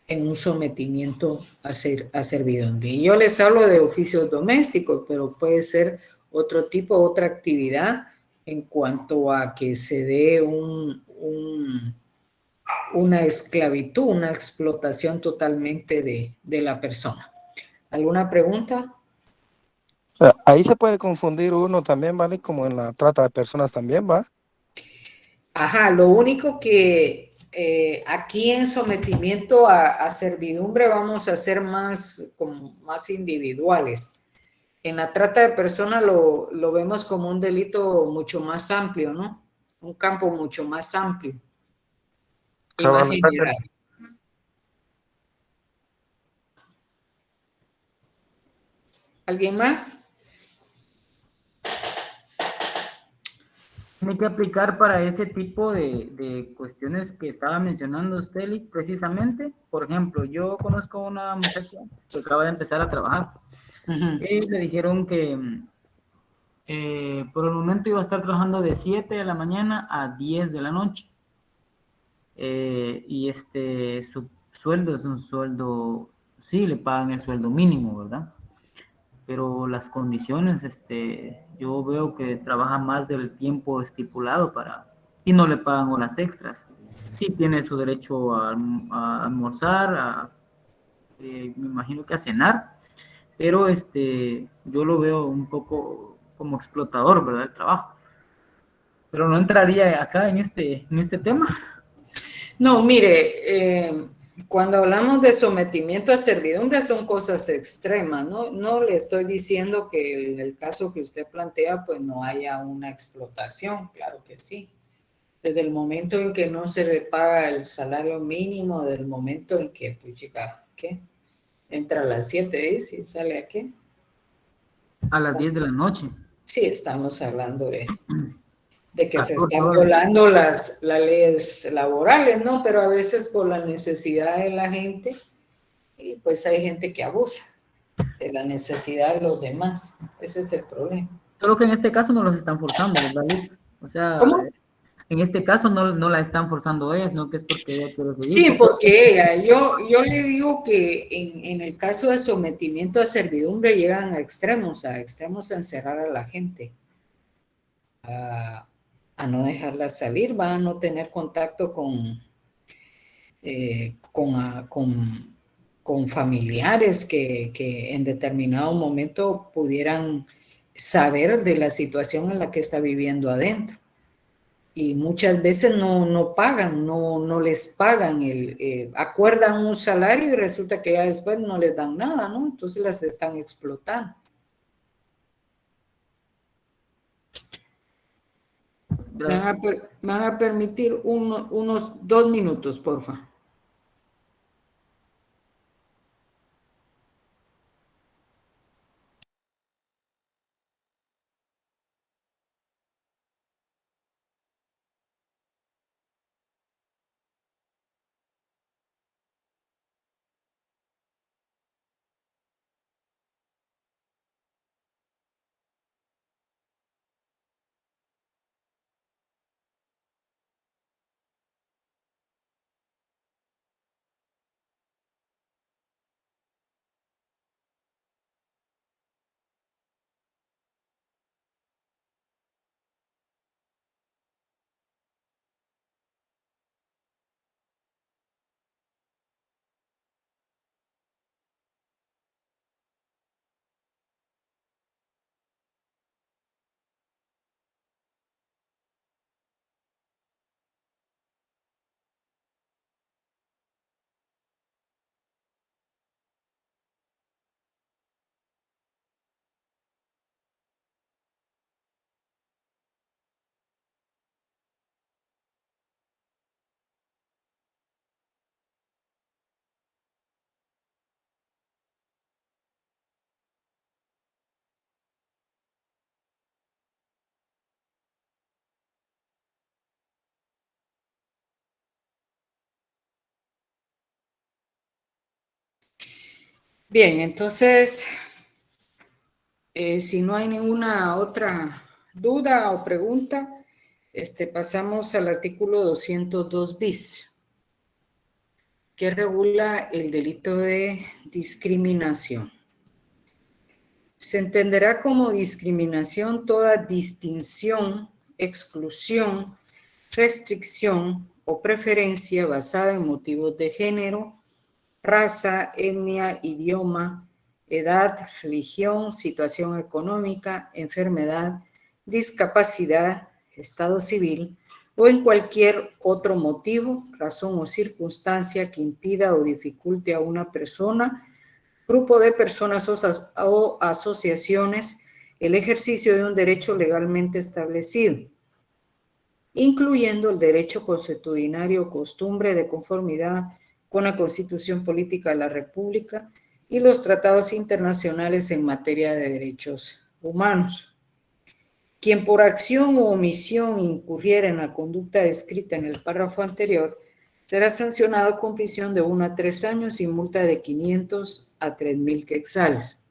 en un sometimiento a servidumbre. Y yo les hablo de oficios domésticos, pero puede ser otro tipo, otra actividad en cuanto a que se dé una esclavitud, una explotación totalmente de la persona. ¿Alguna pregunta? Ahí se puede confundir uno también, ¿vale? Como en la trata de personas también, ¿va? Ajá, lo único que aquí en sometimiento a servidumbre vamos a ser más individuales. En la trata de personas lo vemos como un delito mucho más amplio, ¿no? Un campo mucho más amplio y más general. ¿Alguien más? Tiene que aplicar para ese tipo de cuestiones que estaba mencionando usted, Lick, precisamente. Por ejemplo, yo conozco a una muchacha que acaba de empezar a trabajar. Y le dijeron que por el momento iba a estar trabajando de 7 de la mañana a 10 de la noche. Y su sueldo es un sueldo, sí, le pagan el sueldo mínimo, ¿verdad? Pero las condiciones, yo veo que trabaja más del tiempo estipulado y no le pagan horas extras. Sí tiene su derecho a almorzar, me imagino que a cenar, pero yo lo veo un poco como explotador, ¿verdad? El trabajo. Pero no entraría acá en este tema. No, mire, Cuando hablamos de sometimiento a servidumbre son cosas extremas, ¿no? No le estoy diciendo que en el caso que usted plantea, pues no haya una explotación, claro que sí. Desde el momento en que no se le paga el salario mínimo, del momento en que, pues chica, ¿qué? Entra a las 7, dice, y sale a qué. A las 10 de la noche. Sí, estamos hablando de que se 14 están horas. violando las leyes laborales, ¿no? Pero a veces por la necesidad de la gente, y pues hay gente que abusa de la necesidad de los demás. Ese es el problema. Solo que en este caso no los están forzando, ¿verdad, Liz? O sea, ¿Cómo? en este caso no la están forzando ella, sino que es porque ella quiere seguir. Sí, porque yo le digo que en el caso de sometimiento a servidumbre llegan a extremos a encerrar a la gente, a no dejarla salir, van a no tener contacto con familiares que en determinado momento pudieran saber de la situación en la que está viviendo adentro. Y muchas veces no pagan, no les pagan, acuerdan un salario y resulta que ya después no les dan nada, ¿no? Entonces las están explotando. Van a permitir unos 2 minutos, por favor. Bien, entonces, si no hay ninguna otra duda o pregunta, pasamos al artículo 202 bis, que regula el delito de discriminación. Se entenderá como discriminación toda distinción, exclusión, restricción o preferencia basada en motivos de género, raza, etnia, idioma, edad, religión, situación económica, enfermedad, discapacidad, estado civil o en cualquier otro motivo, razón o circunstancia que impida o dificulte a una persona, grupo de personas o asociaciones el ejercicio de un derecho legalmente establecido, incluyendo el derecho consuetudinario o costumbre de conformidad con la Constitución Política de la República y los tratados internacionales en materia de derechos humanos. Quien por acción u omisión incurriera en la conducta descrita en el párrafo anterior será sancionado con prisión de 1 a 3 años y multa de 500 a 3,000 quetzales.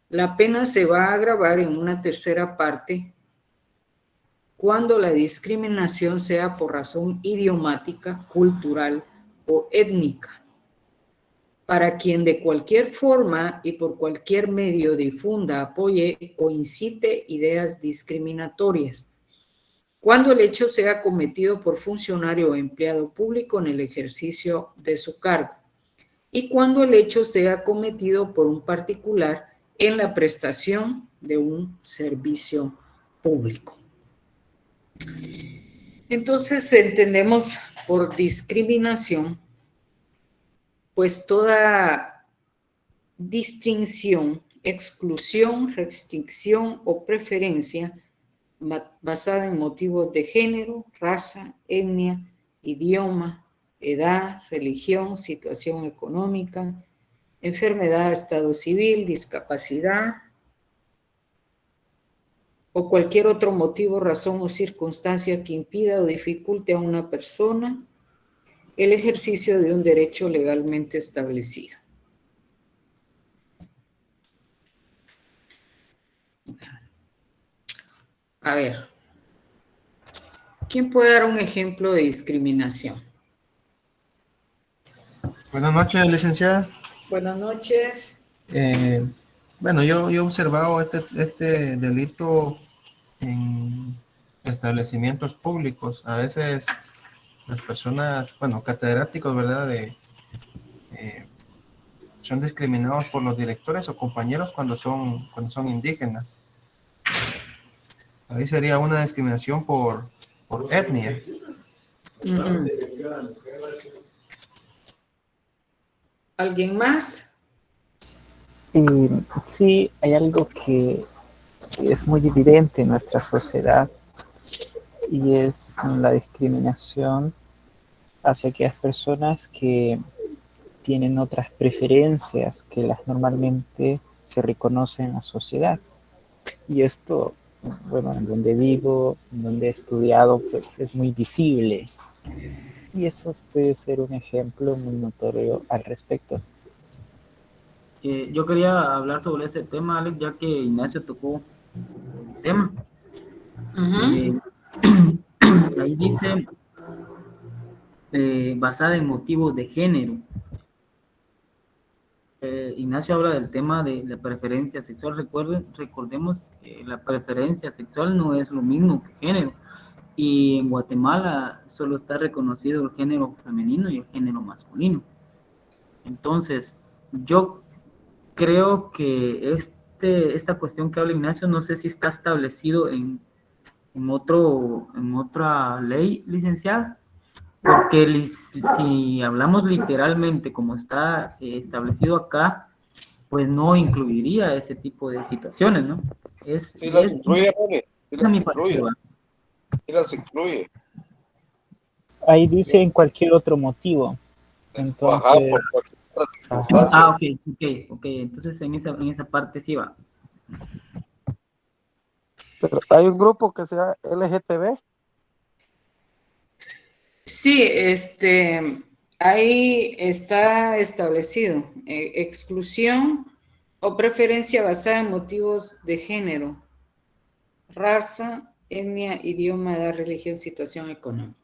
La pena se va a agravar en una tercera parte cuando la discriminación sea por razón idiomática, cultural o étnica. Para quien de cualquier forma y por cualquier medio difunda, apoye o incite ideas discriminatorias, cuando el hecho sea cometido por funcionario o empleado público en el ejercicio de su cargo, y cuando el hecho sea cometido por un particular en la prestación de un servicio público. Entonces entendemos por discriminación pues toda distinción, exclusión, restricción o preferencia basada en motivos de género, raza, etnia, idioma, edad, religión, situación económica, enfermedad, estado civil, discapacidad o cualquier otro motivo, razón o circunstancia que impida o dificulte a una persona el ejercicio de un derecho legalmente establecido. A ver, ¿quién puede dar un ejemplo de discriminación? Buenas noches, licenciada. Buenas noches. Bueno, yo he observado este delito en establecimientos públicos. A veces las personas, bueno, catedráticos, ¿verdad? Son discriminados por los directores o compañeros cuando son indígenas. Ahí sería una discriminación por etnia. Uh-huh. ¿Alguien más? Sí, hay algo que es muy evidente en nuestra sociedad y es la discriminación hacia aquellas personas que tienen otras preferencias que las normalmente se reconocen en la sociedad. Y esto, bueno, en donde vivo, en donde he estudiado, pues es muy visible. Y eso puede ser un ejemplo muy notorio al respecto. Yo quería hablar sobre ese tema, Alex, ya que Ignacio tocó el tema. Uh-huh. Ahí dice, basada en motivos de género. Ignacio habla del tema de la preferencia sexual. Recordemos que la preferencia sexual no es lo mismo que género. Y en Guatemala solo está reconocido el género femenino y el género masculino. Entonces, yo creo que esta cuestión que habla Ignacio, no sé si está establecido en otra ley, licenciada, porque si hablamos literalmente como está establecido acá, pues no incluiría ese tipo de situaciones, ¿no? Sí las incluye, Rony. Sí Esa es mi las incluye. parecer. Sí las incluye. Ahí dice en cualquier otro motivo. Ajá, Entonces, por cualquier otra circunstancia. Ok, entonces en esa parte sí va. Pero hay un grupo que se llama LGTB. Sí, ahí está establecido exclusión o preferencia basada en motivos de género, raza, etnia, idioma, edad, religión, situación económica.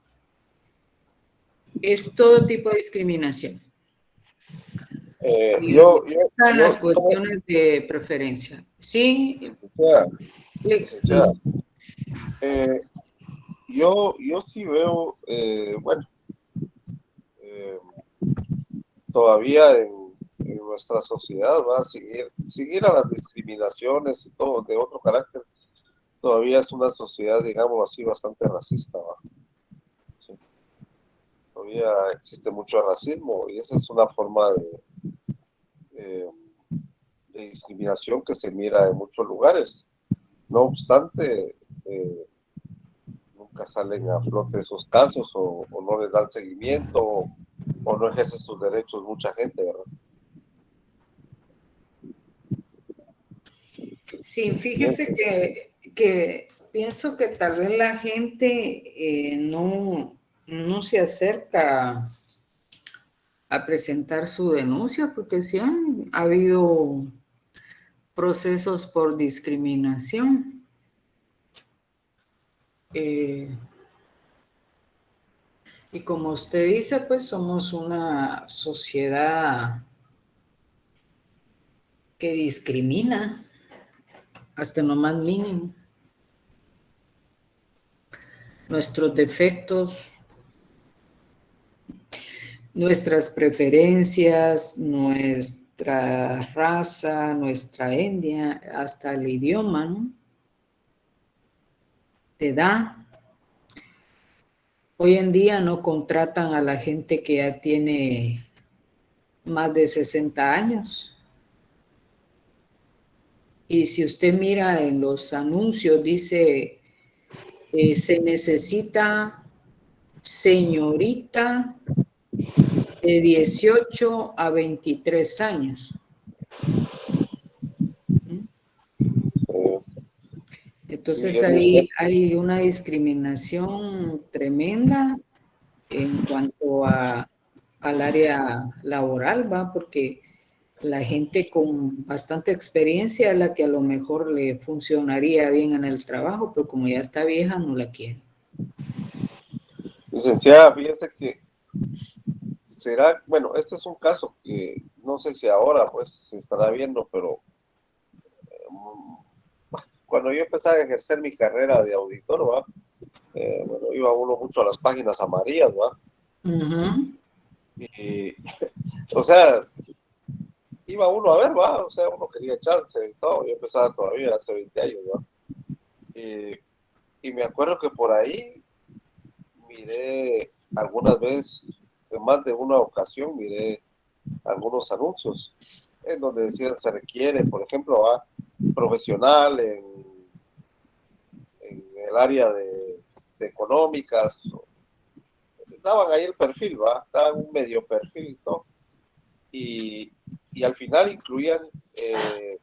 Es todo tipo de discriminación. Están las cuestiones de preferencia. Sí. Licenciada, yo sí veo, bueno, todavía en nuestra sociedad va a seguir a las discriminaciones y todo de otro carácter. Todavía es una sociedad, digamos así, bastante racista, ¿va? Sí. Todavía existe mucho racismo y esa es una forma de discriminación que se mira en muchos lugares. No obstante, nunca salen a flote esos casos o no les dan seguimiento o no ejercen sus derechos mucha gente, ¿verdad? Sí, fíjese que pienso que tal vez la gente no se acerca a presentar su denuncia porque sí han habido procesos por discriminación. Y como usted dice, pues somos una sociedad que discrimina hasta en lo más mínimo. Nuestros defectos, nuestras preferencias, nuestra raza, nuestra etnia, hasta el idioma, ¿no? Edad. Hoy en día no contratan a la gente que ya tiene más de 60 años. Y si usted mira en los anuncios, dice, se necesita señorita de 18 a 23 años. Entonces Sí, ahí hay una discriminación tremenda en cuanto al área laboral, ¿va? Porque la gente con bastante experiencia es la que a lo mejor le funcionaría bien en el trabajo, pero como ya está vieja, no la quiere. licenciada, fíjese que será, bueno, este es un caso que no sé si ahora pues se estará viendo, pero cuando yo empecé a ejercer mi carrera de auditor, ¿va? Bueno, iba uno mucho a las páginas amarillas, ¿va? Uh-huh. Y, o sea, iba uno a ver, ¿va? O sea, uno quería chance y todo. Yo empezaba todavía hace 20 años, ¿va? Y me acuerdo que por ahí miré algunas veces, en más de una ocasión, miré algunos anuncios en donde decían se requiere, por ejemplo, ¿va? Profesional en el área de económicas. Daban ahí el perfil, ¿va? Daban un medio perfil, ¿no? Y al final incluían de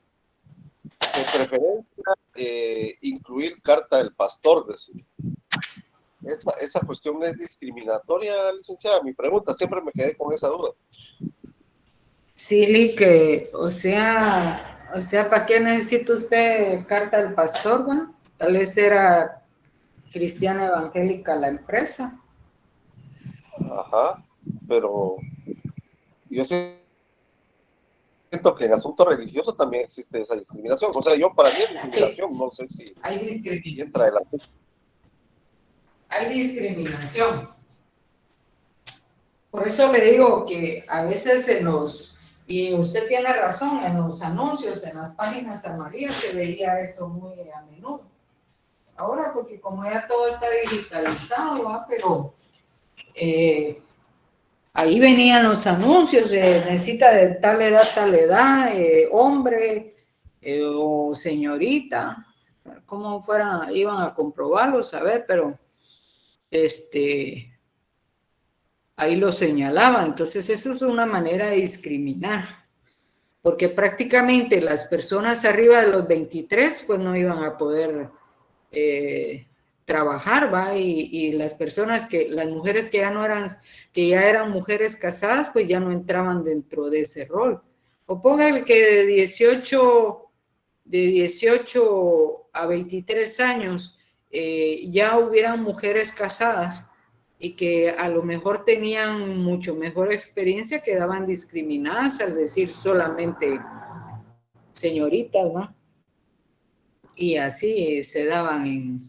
preferencia incluir carta del pastor. Decir. Esa cuestión es discriminatoria, licenciada. Mi pregunta, siempre me quedé con esa duda. Sí, Lee, que, o sea, ¿para qué necesita usted carta del pastor, va? Tal vez era cristiana evangélica la empresa. Ajá, pero yo siento que en asunto religioso también existe esa discriminación. O sea, yo para mí es discriminación, no sé si Hay discriminación. entra el asunto. Hay discriminación. Por eso le digo que a veces y usted tiene razón, en los anuncios, en las páginas amarillas se veía eso muy a menudo. Ahora, porque como ya todo está digitalizado, ¿va? Pero ahí venían los anuncios de necesita de tal edad, hombre o señorita, como fuera, iban a comprobarlos, a ver, pero ahí lo señalaba. Entonces eso es una manera de discriminar, porque prácticamente las personas arriba de los 23 pues no iban a poder trabajar, ¿va? Y las las mujeres que ya eran mujeres casadas, pues ya no entraban dentro de ese rol. O póngale que de 18 a 23 años ya hubieran mujeres casadas y que a lo mejor tenían mucho mejor experiencia, quedaban discriminadas al decir solamente señoritas, ¿no? Y así se daban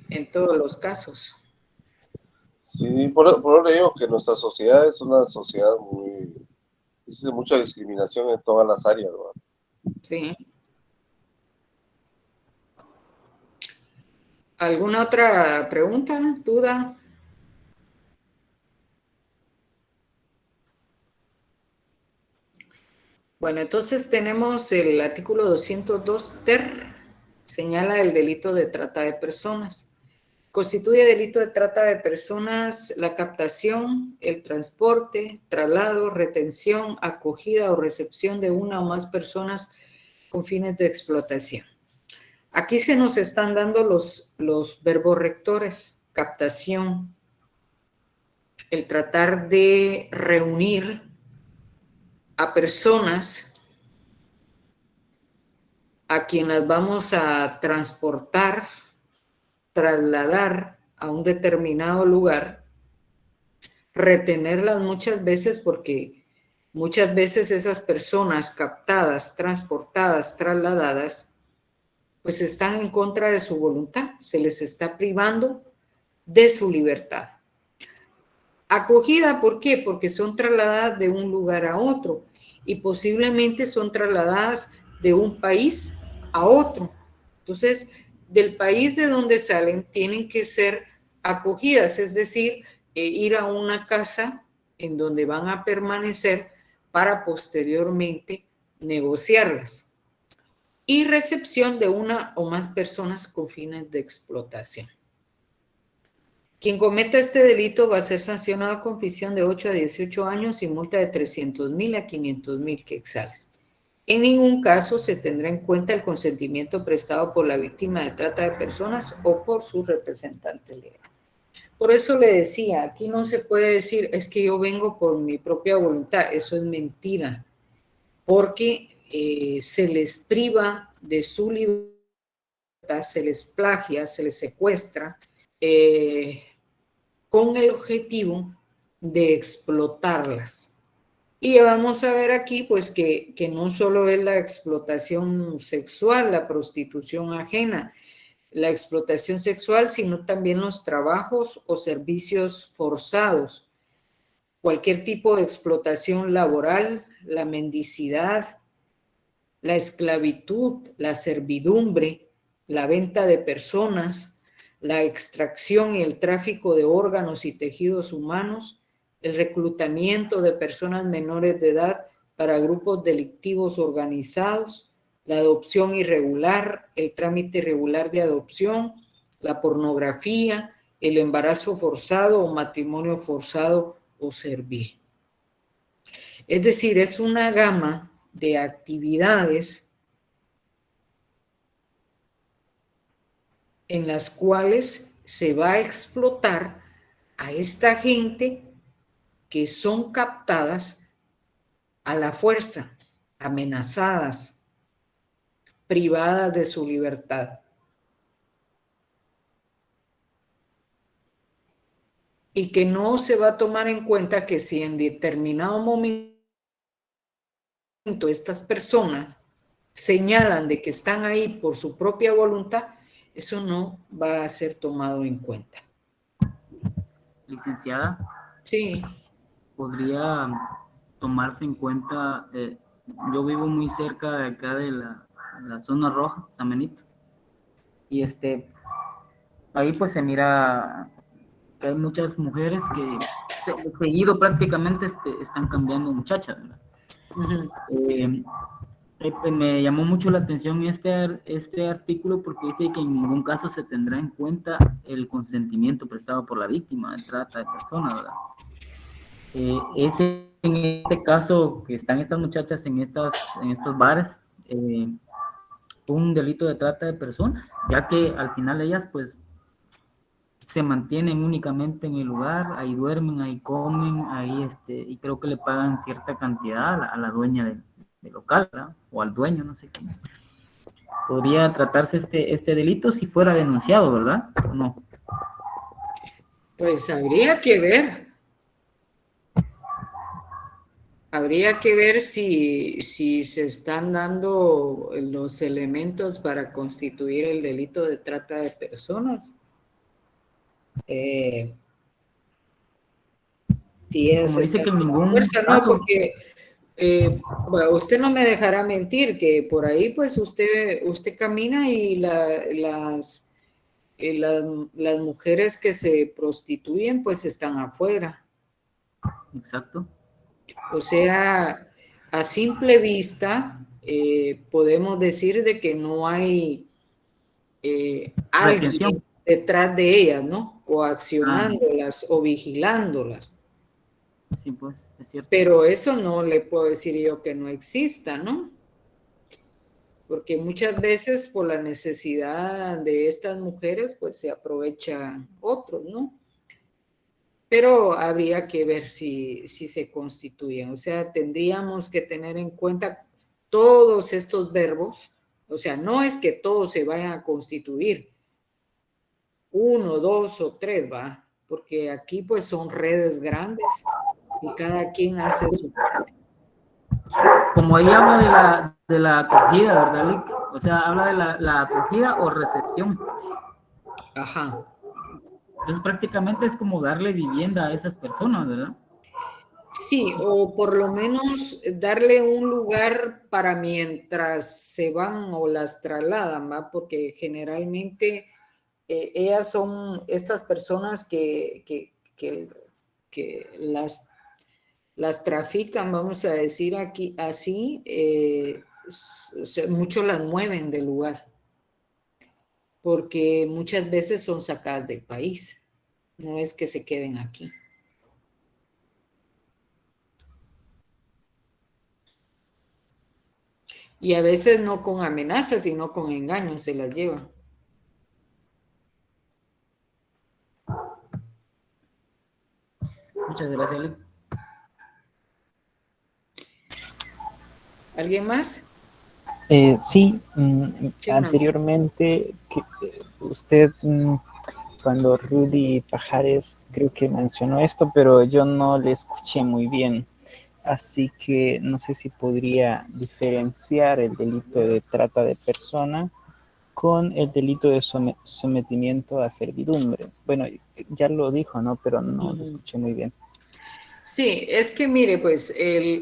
en todos los casos. Sí, por eso le digo que nuestra sociedad es una sociedad existe mucha discriminación en todas las áreas, ¿no? Sí. ¿Alguna otra pregunta, duda? Bueno, entonces tenemos el artículo 202 ter, señala el delito de trata de personas. Constituye delito de trata de personas la captación, el transporte, traslado, retención, acogida o recepción de una o más personas con fines de explotación. Aquí se nos están dando los verbos rectores: captación, el tratar de reunir a personas a quienes vamos a transportar, trasladar a un determinado lugar, retenerlas muchas veces porque muchas veces esas personas captadas, transportadas, trasladadas, pues están en contra de su voluntad, se les está privando de su libertad. Acogida, ¿por qué? Porque son trasladadas de un lugar a otro y posiblemente son trasladadas de un país a otro. Entonces, del país de donde salen tienen que ser acogidas, es decir, ir a una casa en donde van a permanecer para posteriormente negociarlas. Y recepción de una o más personas con fines de explotación. Quien cometa este delito va a ser sancionado con prisión de 8 a 18 años y multa de 300,000 a 500,000 quetzales. En ningún caso se tendrá en cuenta el consentimiento prestado por la víctima de trata de personas o por su representante legal. Por eso le decía, aquí no se puede decir, es que yo vengo por mi propia voluntad. Eso es mentira, porque se les priva de su libertad, se les plagia, se les secuestra, con el objetivo de explotarlas. Y vamos a ver aquí, pues, que no solo es la explotación sexual, la prostitución ajena, la explotación sexual, sino también los trabajos o servicios forzados, cualquier tipo de explotación laboral, la mendicidad, la esclavitud, la servidumbre, la venta de personas, la extracción y el tráfico de órganos y tejidos humanos, el reclutamiento de personas menores de edad para grupos delictivos organizados, la adopción irregular, el trámite irregular de adopción, la pornografía, el embarazo forzado o matrimonio forzado o servil. Es decir, es una gama de actividades en las cuales se va a explotar a esta gente que son captadas a la fuerza, amenazadas, privadas de su libertad. Y que no se va a tomar en cuenta que si en determinado momento estas personas señalan de que están ahí por su propia voluntad, eso no va a ser tomado en cuenta. Licenciada, Sí. podría tomarse en cuenta, yo vivo muy cerca de acá de la zona roja, San Benito, y ahí pues se mira que hay muchas mujeres que seguido prácticamente están cambiando muchachas, ¿verdad? Uh-huh. Me llamó mucho la atención este artículo porque dice que en ningún caso se tendrá en cuenta el consentimiento prestado por la víctima de trata de personas, ¿verdad? En este caso que están estas muchachas en estos bares, un delito de trata de personas, ya que al final ellas pues se mantienen únicamente en el lugar, ahí duermen, ahí comen, ahí y creo que le pagan cierta cantidad a la dueña del local, ¿verdad? O al dueño, no sé quién. Podría tratarse este delito si fuera denunciado, ¿verdad? ¿O no? Pues habría que ver. Habría que ver si se están dando los elementos para constituir el delito de trata de personas. Si es como dice que en ningún fuerza, no, caso, porque bueno, usted no me dejará mentir que por ahí pues usted camina y las mujeres que se prostituyen pues están afuera. exacto. O sea, a simple vista podemos decir de que no hay alguien Retención. detrás de ellas, ¿no? O accionándolas o vigilándolas. Sí, pues, es cierto. Pero eso no le puedo decir yo que no exista, ¿no? Porque muchas veces por la necesidad de estas mujeres, pues se aprovechan otros, ¿no? Pero habría que ver si se constituyen. O sea, tendríamos que tener en cuenta todos estos verbos. O sea, no es que todos se vayan a constituir. 1, 2 o 3, ¿va? Porque aquí pues son redes grandes y cada quien hace su parte. Como ahí habla de la acogida, ¿verdad, Lick? O sea, habla de la acogida o recepción. Ajá. Entonces prácticamente es como darle vivienda a esas personas, ¿verdad? Sí, o por lo menos darle un lugar para mientras se van o las trasladan, ¿va? Porque generalmente ellas son estas personas que las las trafican, vamos a decir aquí así, muchos las mueven del lugar, porque muchas veces son sacadas del país, no es que se queden aquí. Y a veces no con amenazas, sino con engaños se las llevan. Muchas gracias, Ale. ¿Alguien más? Sí, Sí, Nancy. anteriormente usted, cuando Rudy Pajares creo que mencionó esto, pero yo no le escuché muy bien. Así que no sé si podría diferenciar el delito de trata de persona con el delito de sometimiento a servidumbre. Bueno, ya lo dijo, ¿no? Pero no lo escuché muy bien. Sí, es que mire, pues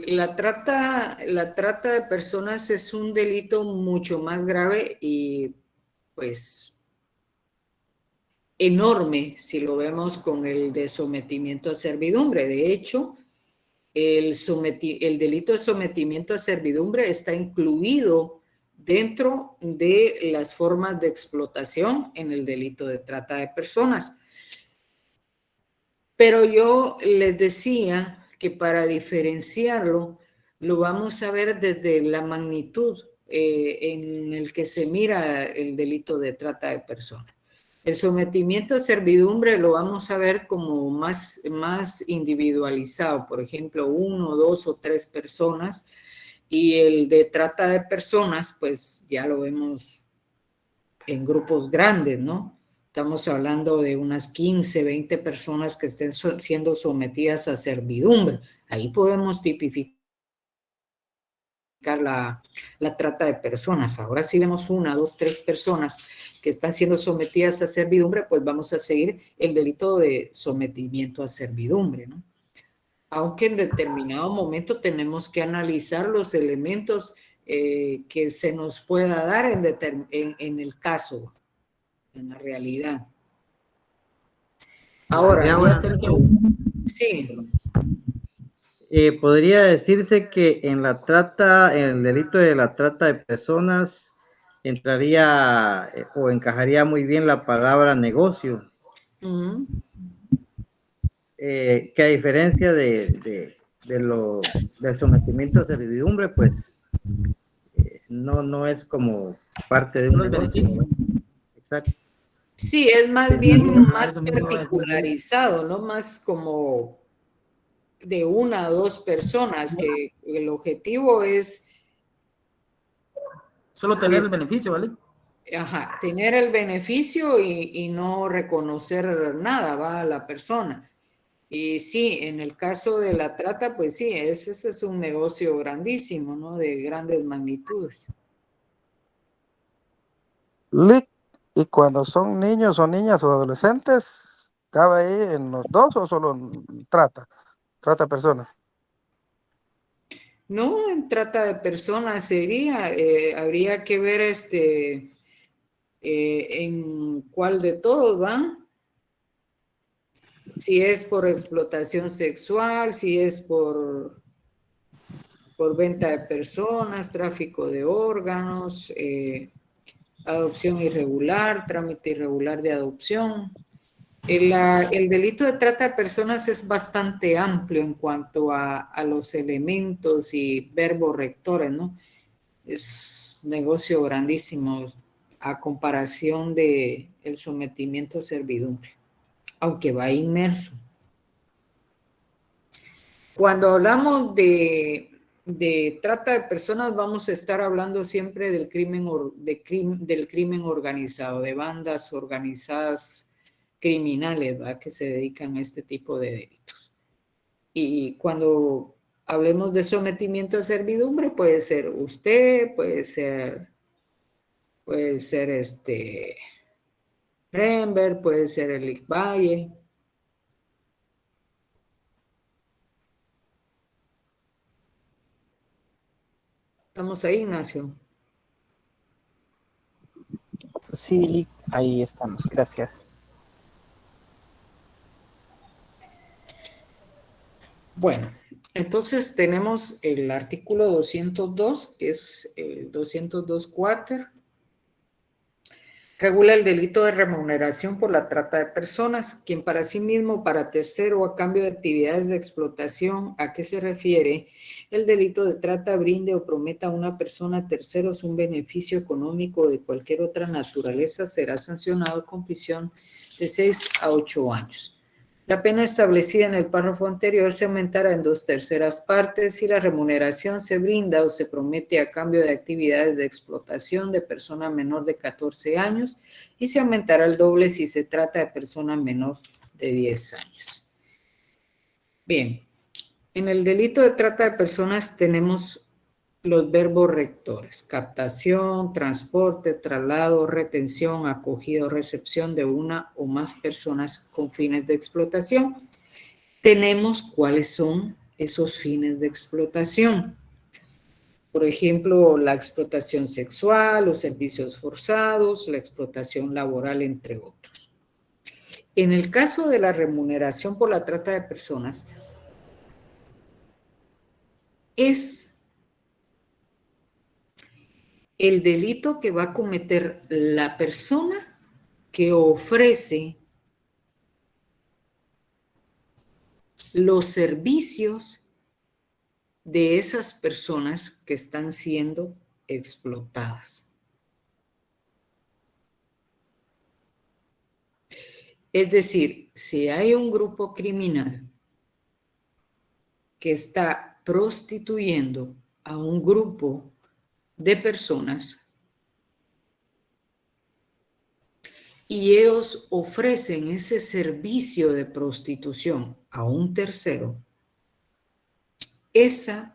la trata de personas es un delito mucho más grave y pues enorme si lo vemos con el de sometimiento a servidumbre. De hecho, el delito de sometimiento a servidumbre está incluido dentro de las formas de explotación en el delito de trata de personas. Pero yo les decía que para diferenciarlo, lo vamos a ver desde la magnitud en el que se mira el delito de trata de personas. El sometimiento a servidumbre lo vamos a ver como más individualizado, por ejemplo, 1, 2 o 3 personas, y el de trata de personas, pues ya lo vemos en grupos grandes, ¿no? Estamos hablando de unas 15, 20 personas que estén siendo sometidas a servidumbre. Ahí podemos tipificar la trata de personas. Ahora si vemos 1, 2, 3 personas que están siendo sometidas a servidumbre, pues vamos a seguir el delito de sometimiento a servidumbre, ¿no? Aunque en determinado momento tenemos que analizar los elementos que se nos pueda dar en el caso, en la realidad. Ahora, Podría ser que sí, Podría decirse que en el delito de la trata de personas entraría o encajaría muy bien la palabra negocio, que a diferencia del sometimiento a servidumbre, pues no es como parte de un solo el negocio, beneficio. ¿no? Exacto. sí, es más bien más Eso mismo iba a decir yo. particularizado, ¿no? Más como de 1 o 2 personas, que el objetivo es, Solo tener el pues, beneficio, ¿vale? ajá, tener el beneficio y no reconocer nada, va, a la persona. Y sí, en el caso de la trata, pues sí, ese es un negocio grandísimo, ¿no? De grandes magnitudes. Lic, y cuando son niños o niñas o adolescentes, ¿cabe ahí en los dos o solo en trata de personas? No, en trata de personas sería, habría que ver en cuál de todos va. Si es por explotación sexual, si es por venta de personas, tráfico de órganos, adopción irregular, trámite irregular de adopción. El delito de trata de personas es bastante amplio en cuanto a los elementos y verbos rectores, ¿no? Es negocio grandísimo a comparación de el sometimiento a servidumbre, aunque va inmerso. Cuando hablamos de trata de personas, vamos a estar hablando siempre del del crimen organizado, de bandas organizadas criminales, ¿verdad? Que se dedican a este tipo de delitos. Y cuando hablemos de sometimiento a servidumbre, puede ser usted, puede ser Renber, puede ser el Valle. ¿Estamos ahí, Ignacio? Sí, ahí estamos. Gracias. Bueno, Entonces tenemos el artículo 202, que es el 202 quater. Regula el delito de remuneración por la trata de personas, quien para sí mismo, para tercero o a cambio de actividades de explotación, ¿a qué se refiere? El delito de trata brinde o prometa a una persona a terceros un beneficio económico o de cualquier otra naturaleza, será sancionado con prisión de 6 a 8 años. La pena establecida en el párrafo anterior se aumentará en 2/3 partes si la remuneración se brinda o se promete a cambio de actividades de explotación de persona menor de 14 años y se aumentará el doble si se trata de persona menor de 10 años. Bien, en el delito de trata de personas tenemos los verbos rectores: captación, transporte, traslado, retención, acogida o recepción de una o más personas con fines de explotación. Tenemos cuáles son esos fines de explotación. Por ejemplo, la explotación sexual, los servicios forzados, la explotación laboral, entre otros. En el caso de la remuneración por la trata de personas, es el delito que va a cometer la persona que ofrece los servicios de esas personas que están siendo explotadas. Es decir, si hay un grupo criminal que está prostituyendo a un grupo de personas y ellos ofrecen ese servicio de prostitución a un tercero, esa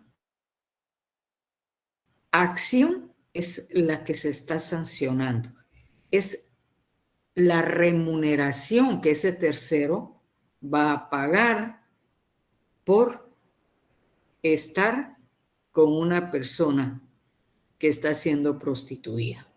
acción es la que se está sancionando. Es la remuneración que ese tercero va a pagar por estar con una persona que está siendo prostituida.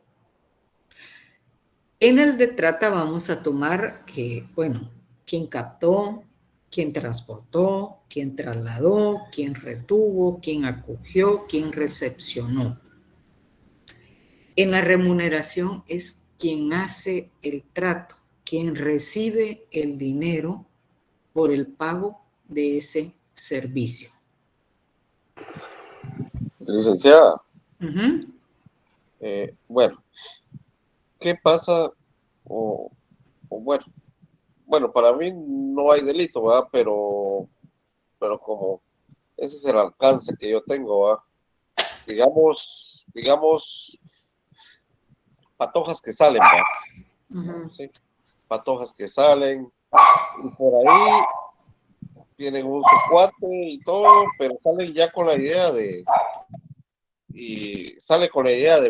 En el de trata vamos a tomar que, bueno, quién captó, quién transportó, quién trasladó, quién retuvo, quién acogió, quién recepcionó. En la remuneración es quien hace el trato, quien recibe el dinero por el pago de ese servicio. Licenciada, Uh-huh. bueno, ¿qué pasa? Bueno, para mí no hay delito, ¿verdad? Pero como ese es el alcance que yo tengo, ¿verdad? Digamos, patojas que salen, ¿verdad? Uh-huh. ¿Sí? Patojas que salen y por ahí tienen un su cuate y todo, pero salen ya con la idea de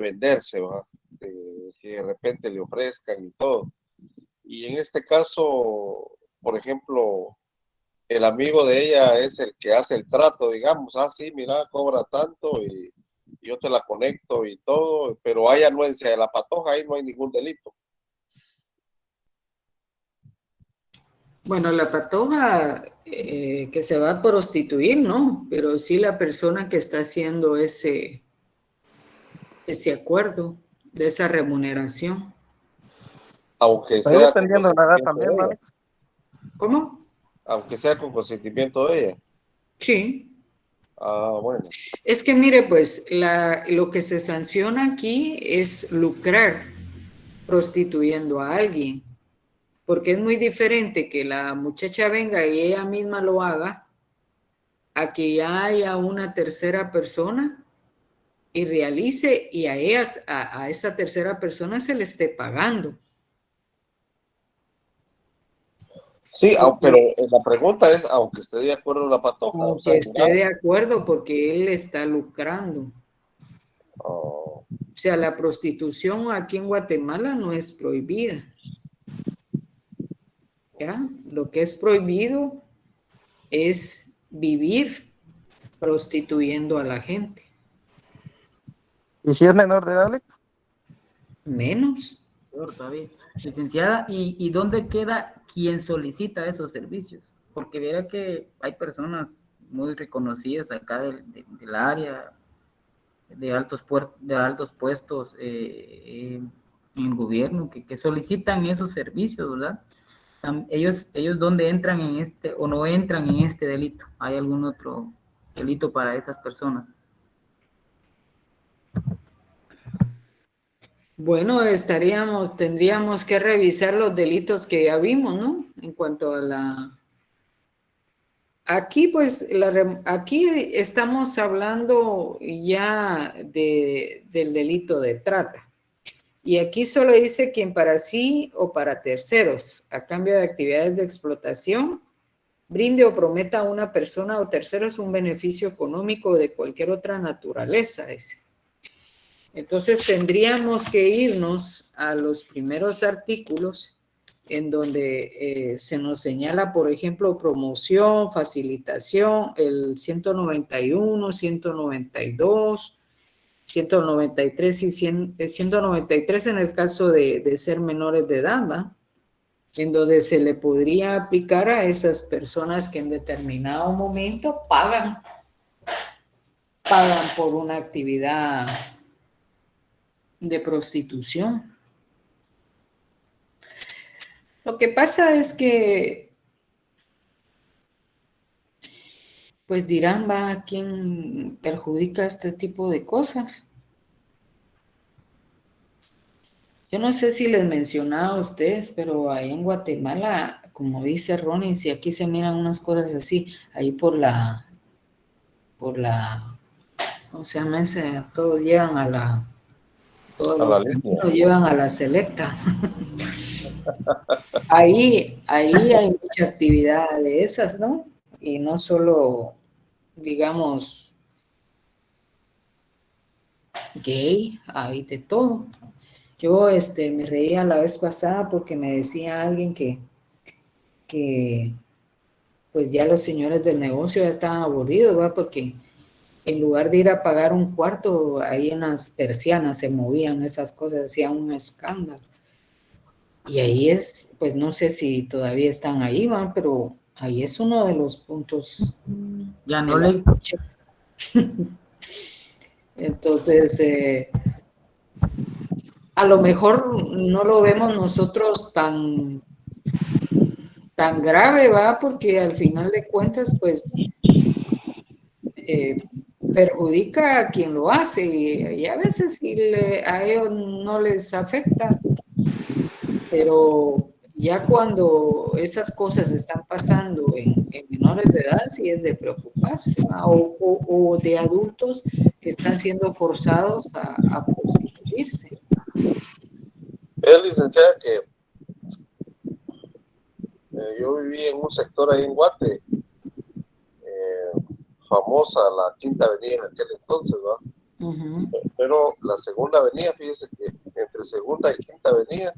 venderse, ¿verdad? Que de repente le ofrezcan y todo. Y en este caso, por ejemplo, el amigo de ella es el que hace el trato, digamos, sí, mira, cobra tanto y yo te la conecto y todo, pero hay anuencia de la patoja, ahí no hay ningún delito. Bueno, la patoja que se va a prostituir, ¿no? Pero sí la persona que está haciendo ese acuerdo de esa remuneración. Aunque Ahí sea con dependiendo de la edad consentimiento también, de ella. ¿vale? ¿Cómo? Aunque sea con consentimiento de ella. Sí. Bueno. Es que mire, pues lo que se sanciona aquí es lucrar prostituyendo a alguien, porque es muy diferente que la muchacha venga y ella misma lo haga a que ya haya una tercera persona y realice y a esa tercera persona se le esté pagando. Sí, pero la pregunta es, aunque esté de acuerdo la patoja. Aunque esté de acuerdo, porque él está lucrando. O sea, la prostitución aquí en Guatemala no es prohibida. ¿Ya? Lo que es prohibido es vivir prostituyendo a la gente. ¿Y si es menor de edad, Alex? Menos. Peor todavía. Licenciada, ¿y dónde queda quien solicita esos servicios? Porque viera que hay personas muy reconocidas acá del área, de altos puestos en el gobierno que solicitan esos servicios, ¿verdad? Ellos ¿dónde entran en este o no entran en este delito? ¿Hay algún otro delito para esas personas? Bueno, tendríamos que revisar los delitos que ya vimos, ¿no? En cuanto a la... Aquí, pues, aquí estamos hablando ya del delito de trata. Y aquí solo dice quien para sí o para terceros, a cambio de actividades de explotación, brinde o prometa a una persona o terceros un beneficio económico o de cualquier otra naturaleza, dice. Entonces tendríamos que irnos a los primeros artículos en donde se nos señala, por ejemplo, promoción, facilitación, el 191, 192, 193 y 193 en el caso de ser menores de edad, ¿va? En donde se le podría aplicar a esas personas que en determinado momento pagan por una actividad de prostitución. Lo que pasa es que, pues dirán, va, ¿quién perjudica este tipo de cosas? Yo no sé si les mencionaba a ustedes, pero ahí en Guatemala, como dice Ronnie, si aquí se miran unas cosas así, ahí ¿cómo se llama ese? Todos A la los línea. caminos llevan a la selecta. Ahí hay mucha actividad de esas, ¿no? Y no solo, digamos, gay, hay de todo. Yo me reía la vez pasada porque me decía alguien que pues ya los señores del negocio ya estaban aburridos, ¿verdad? Porque en lugar de ir a pagar un cuarto, ahí en las persianas se movían esas cosas, hacían un escándalo. Y ahí es, pues no sé si todavía están ahí, ¿va? Pero ahí es uno de los puntos Ya de no la le... noche. Entonces, a lo mejor no lo vemos nosotros tan grave, ¿va? Porque al final de cuentas, pues, perjudica a quien lo hace y a veces a ellos no les afecta, pero ya cuando esas cosas están pasando en menores de edad, sí es de preocuparse, ¿va? O de adultos que están siendo forzados a prostituirse. Es licenciada que yo viví en un sector ahí en Guate, famosa la Quinta Avenida en aquel entonces, ¿va? Uh-huh. Pero la Segunda Avenida, fíjese que entre Segunda y Quinta Avenida,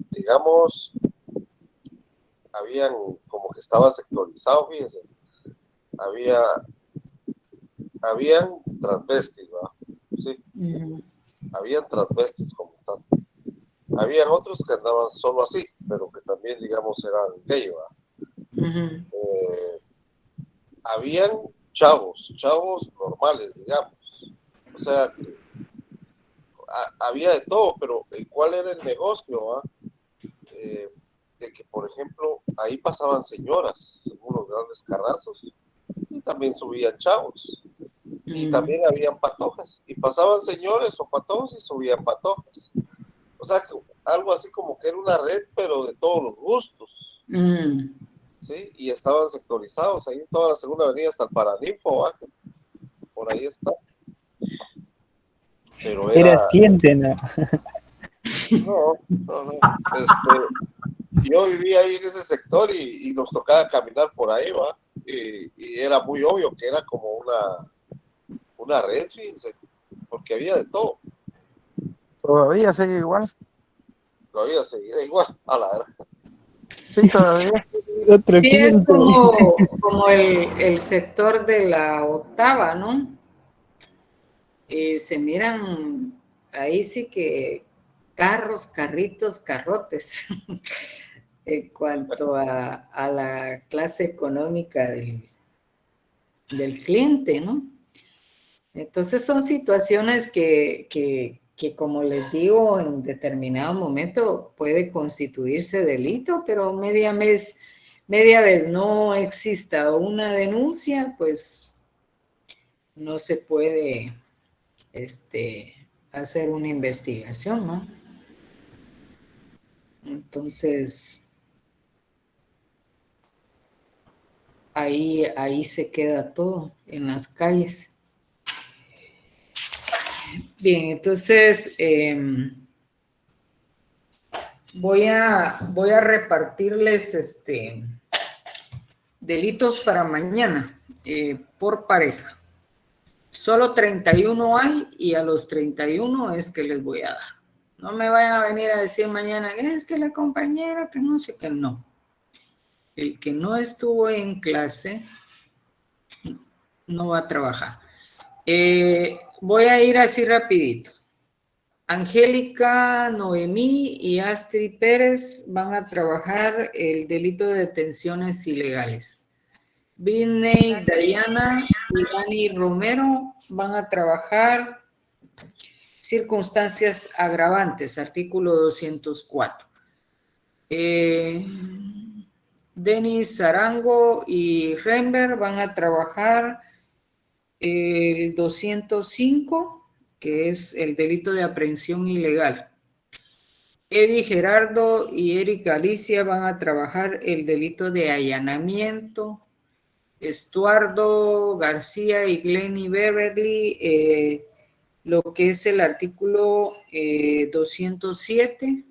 digamos, habían como que estaba sectorizado, fíjese, habían transvestis, ¿va? Sí, Uh-huh. habían transvestis como tal. Habían otros que andaban solo así, pero que también, digamos, eran gay, ¿va? Uh-huh. Habían chavos normales, digamos. O sea, había de todo, pero ¿cuál era el negocio? ¿Va? De que, por ejemplo, ahí pasaban señoras, unos grandes carrazos, y también subían chavos. Y también habían patojas, y pasaban señores o patojos y subían patojas. O sea, algo así como que era una red, pero de todos los gustos. ¿Sí? Y estaban sectorizados ahí en toda la Segunda Avenida hasta el Paraninfo, ¿va? Por ahí está. Pero ¿Eras cliente, no? No. Yo vivía ahí en ese sector y nos tocaba caminar por ahí, ¿va? Y era muy obvio que era como una red, fíjense, porque había de todo. Todavía sigue igual. Todavía seguirá igual, a la verdad. Sí, todavía. Otro Sí, es cliente. como el sector de la octava, ¿no? Se miran ahí sí que carros, carritos, carrotes, en cuanto a la clase económica del cliente, ¿no? Entonces son situaciones que como les digo, en determinado momento puede constituirse delito, pero media vez no exista una denuncia, pues no se puede hacer una investigación, ¿no? Entonces, ahí se queda todo en las calles. Bien, entonces voy a repartirles delitos para mañana por pareja. Solo 31 hay y a los 31 es que les voy a dar. No me vayan a venir a decir mañana, es que la compañera, que no sé qué, no. El que no estuvo en clase no va a trabajar. Voy a ir así rapidito. Angélica, Noemí y Astrid Pérez van a trabajar el delito de detenciones ilegales. Britney, Diana y Dani Romero van a trabajar circunstancias agravantes, artículo 204. Denis Arango y Rember van a trabajar el 205, que es el delito de aprehensión ilegal. Eddie Gerardo y Eric Alicia van a trabajar el delito de allanamiento. Estuardo García y Glenny Beverly, lo que es el artículo 207.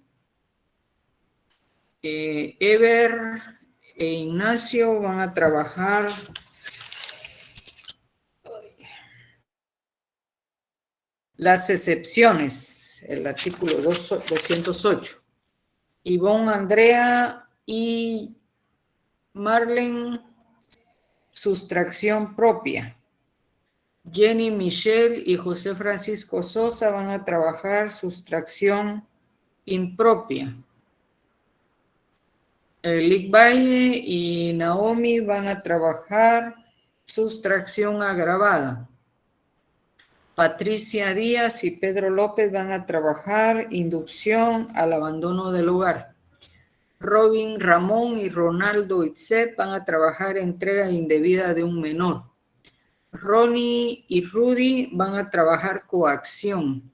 Ever e Ignacio van a trabajar las excepciones, el artículo 208. Ivonne, Andrea y Marlene, sustracción propia. Jenny, Michelle y José Francisco Sosa van a trabajar sustracción impropia. Lick Valle y Naomi van a trabajar sustracción agravada. Patricia Díaz y Pedro López van a trabajar inducción al abandono del hogar. Robin Ramón y Ronaldo Itzet van a trabajar entrega indebida de un menor. Ronnie y Rudy van a trabajar coacción.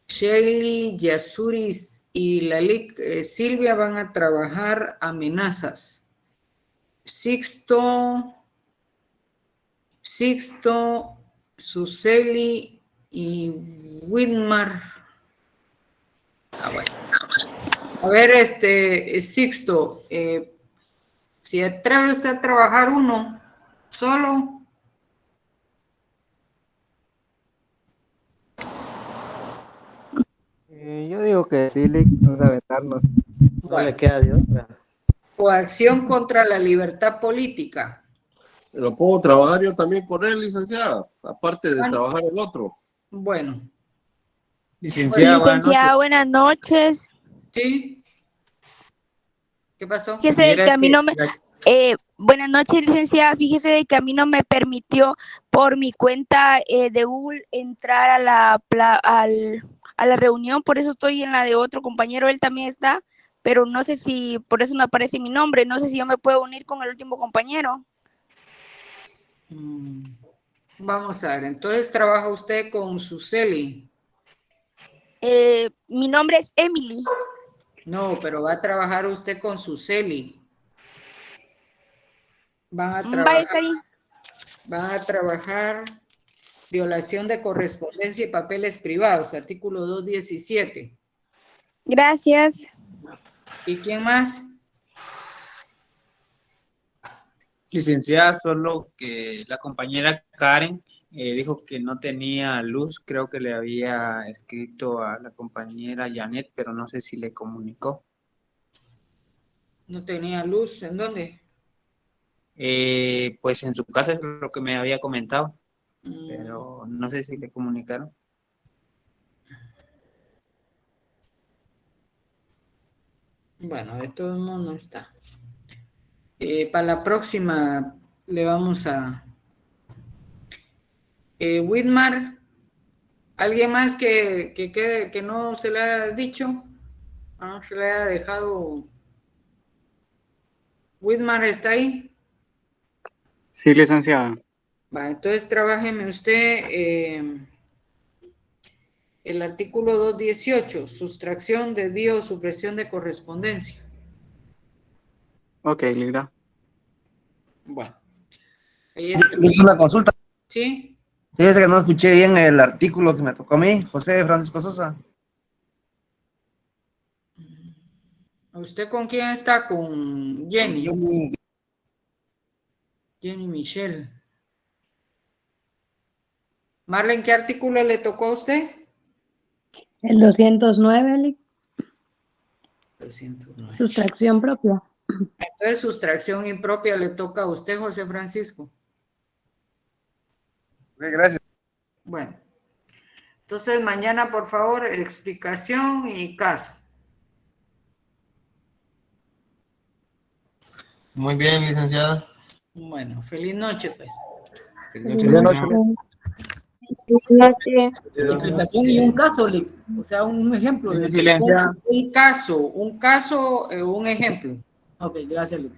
Shelly, Yasuri y Lalik Silvia van a trabajar amenazas. Sixto, Suseli y Whitmar. Bueno. A ver, Sixto, si atreve usted a trabajar uno solo. Yo digo que sí, Lick, vamos a aventarnos. No Bueno. le queda de otra. Coacción contra la libertad política. Pero puedo trabajar yo también con él, licenciada, aparte de trabajar el otro. Bueno. Licenciada, buenas noches. Sí. ¿Qué pasó? Fíjese de que a mí no me... buenas noches, licenciada. Fíjese de que a mí no me permitió por mi cuenta de Google entrar a la reunión, por eso estoy en la de otro compañero, él también está, pero no sé si, por eso no aparece mi nombre, no sé si yo me puedo unir con el último compañero. Vamos a ver, entonces trabaja usted con Suseli. Mi nombre es Emily. No, pero va a trabajar usted con Suseli. Van a trabajar violación de correspondencia y papeles privados, artículo 217. Gracias. ¿Y quién más? Licenciada, solo que la compañera Karen dijo que no tenía luz, creo que le había escrito a la compañera Janet, pero no sé si le comunicó. ¿No tenía luz? ¿En dónde? Pues en su casa es lo que me había comentado, pero no sé si le comunicaron. Bueno, de todos modos no está. Para la próxima le vamos a Whitmar, ¿alguien más que no se le haya dicho? ¿No se le haya dejado? ¿Whitmar está ahí? Sí, licenciada. Va, entonces trabájeme usted el artículo 218, sustracción, desvío o supresión de correspondencia. Ok, Ligda. Bueno, ahí está. Una consulta. ¿Sí? Fíjese que no escuché bien el artículo que me tocó a mí, José Francisco Sosa. ¿Usted con quién está? Con Jenny. Jenny Michelle. Marlene, ¿qué artículo le tocó a usted? El 209, Eli. 209. Sustracción propia. Entonces, sustracción impropia le toca a usted, José Francisco. Ok, gracias. Bueno. Entonces, mañana, por favor, explicación y caso. Muy bien, licenciada. Bueno, feliz noche, pues. Feliz noche. Explicación y un caso, o sea, un ejemplo. Un caso, un ejemplo. Ok, gracias, Lic.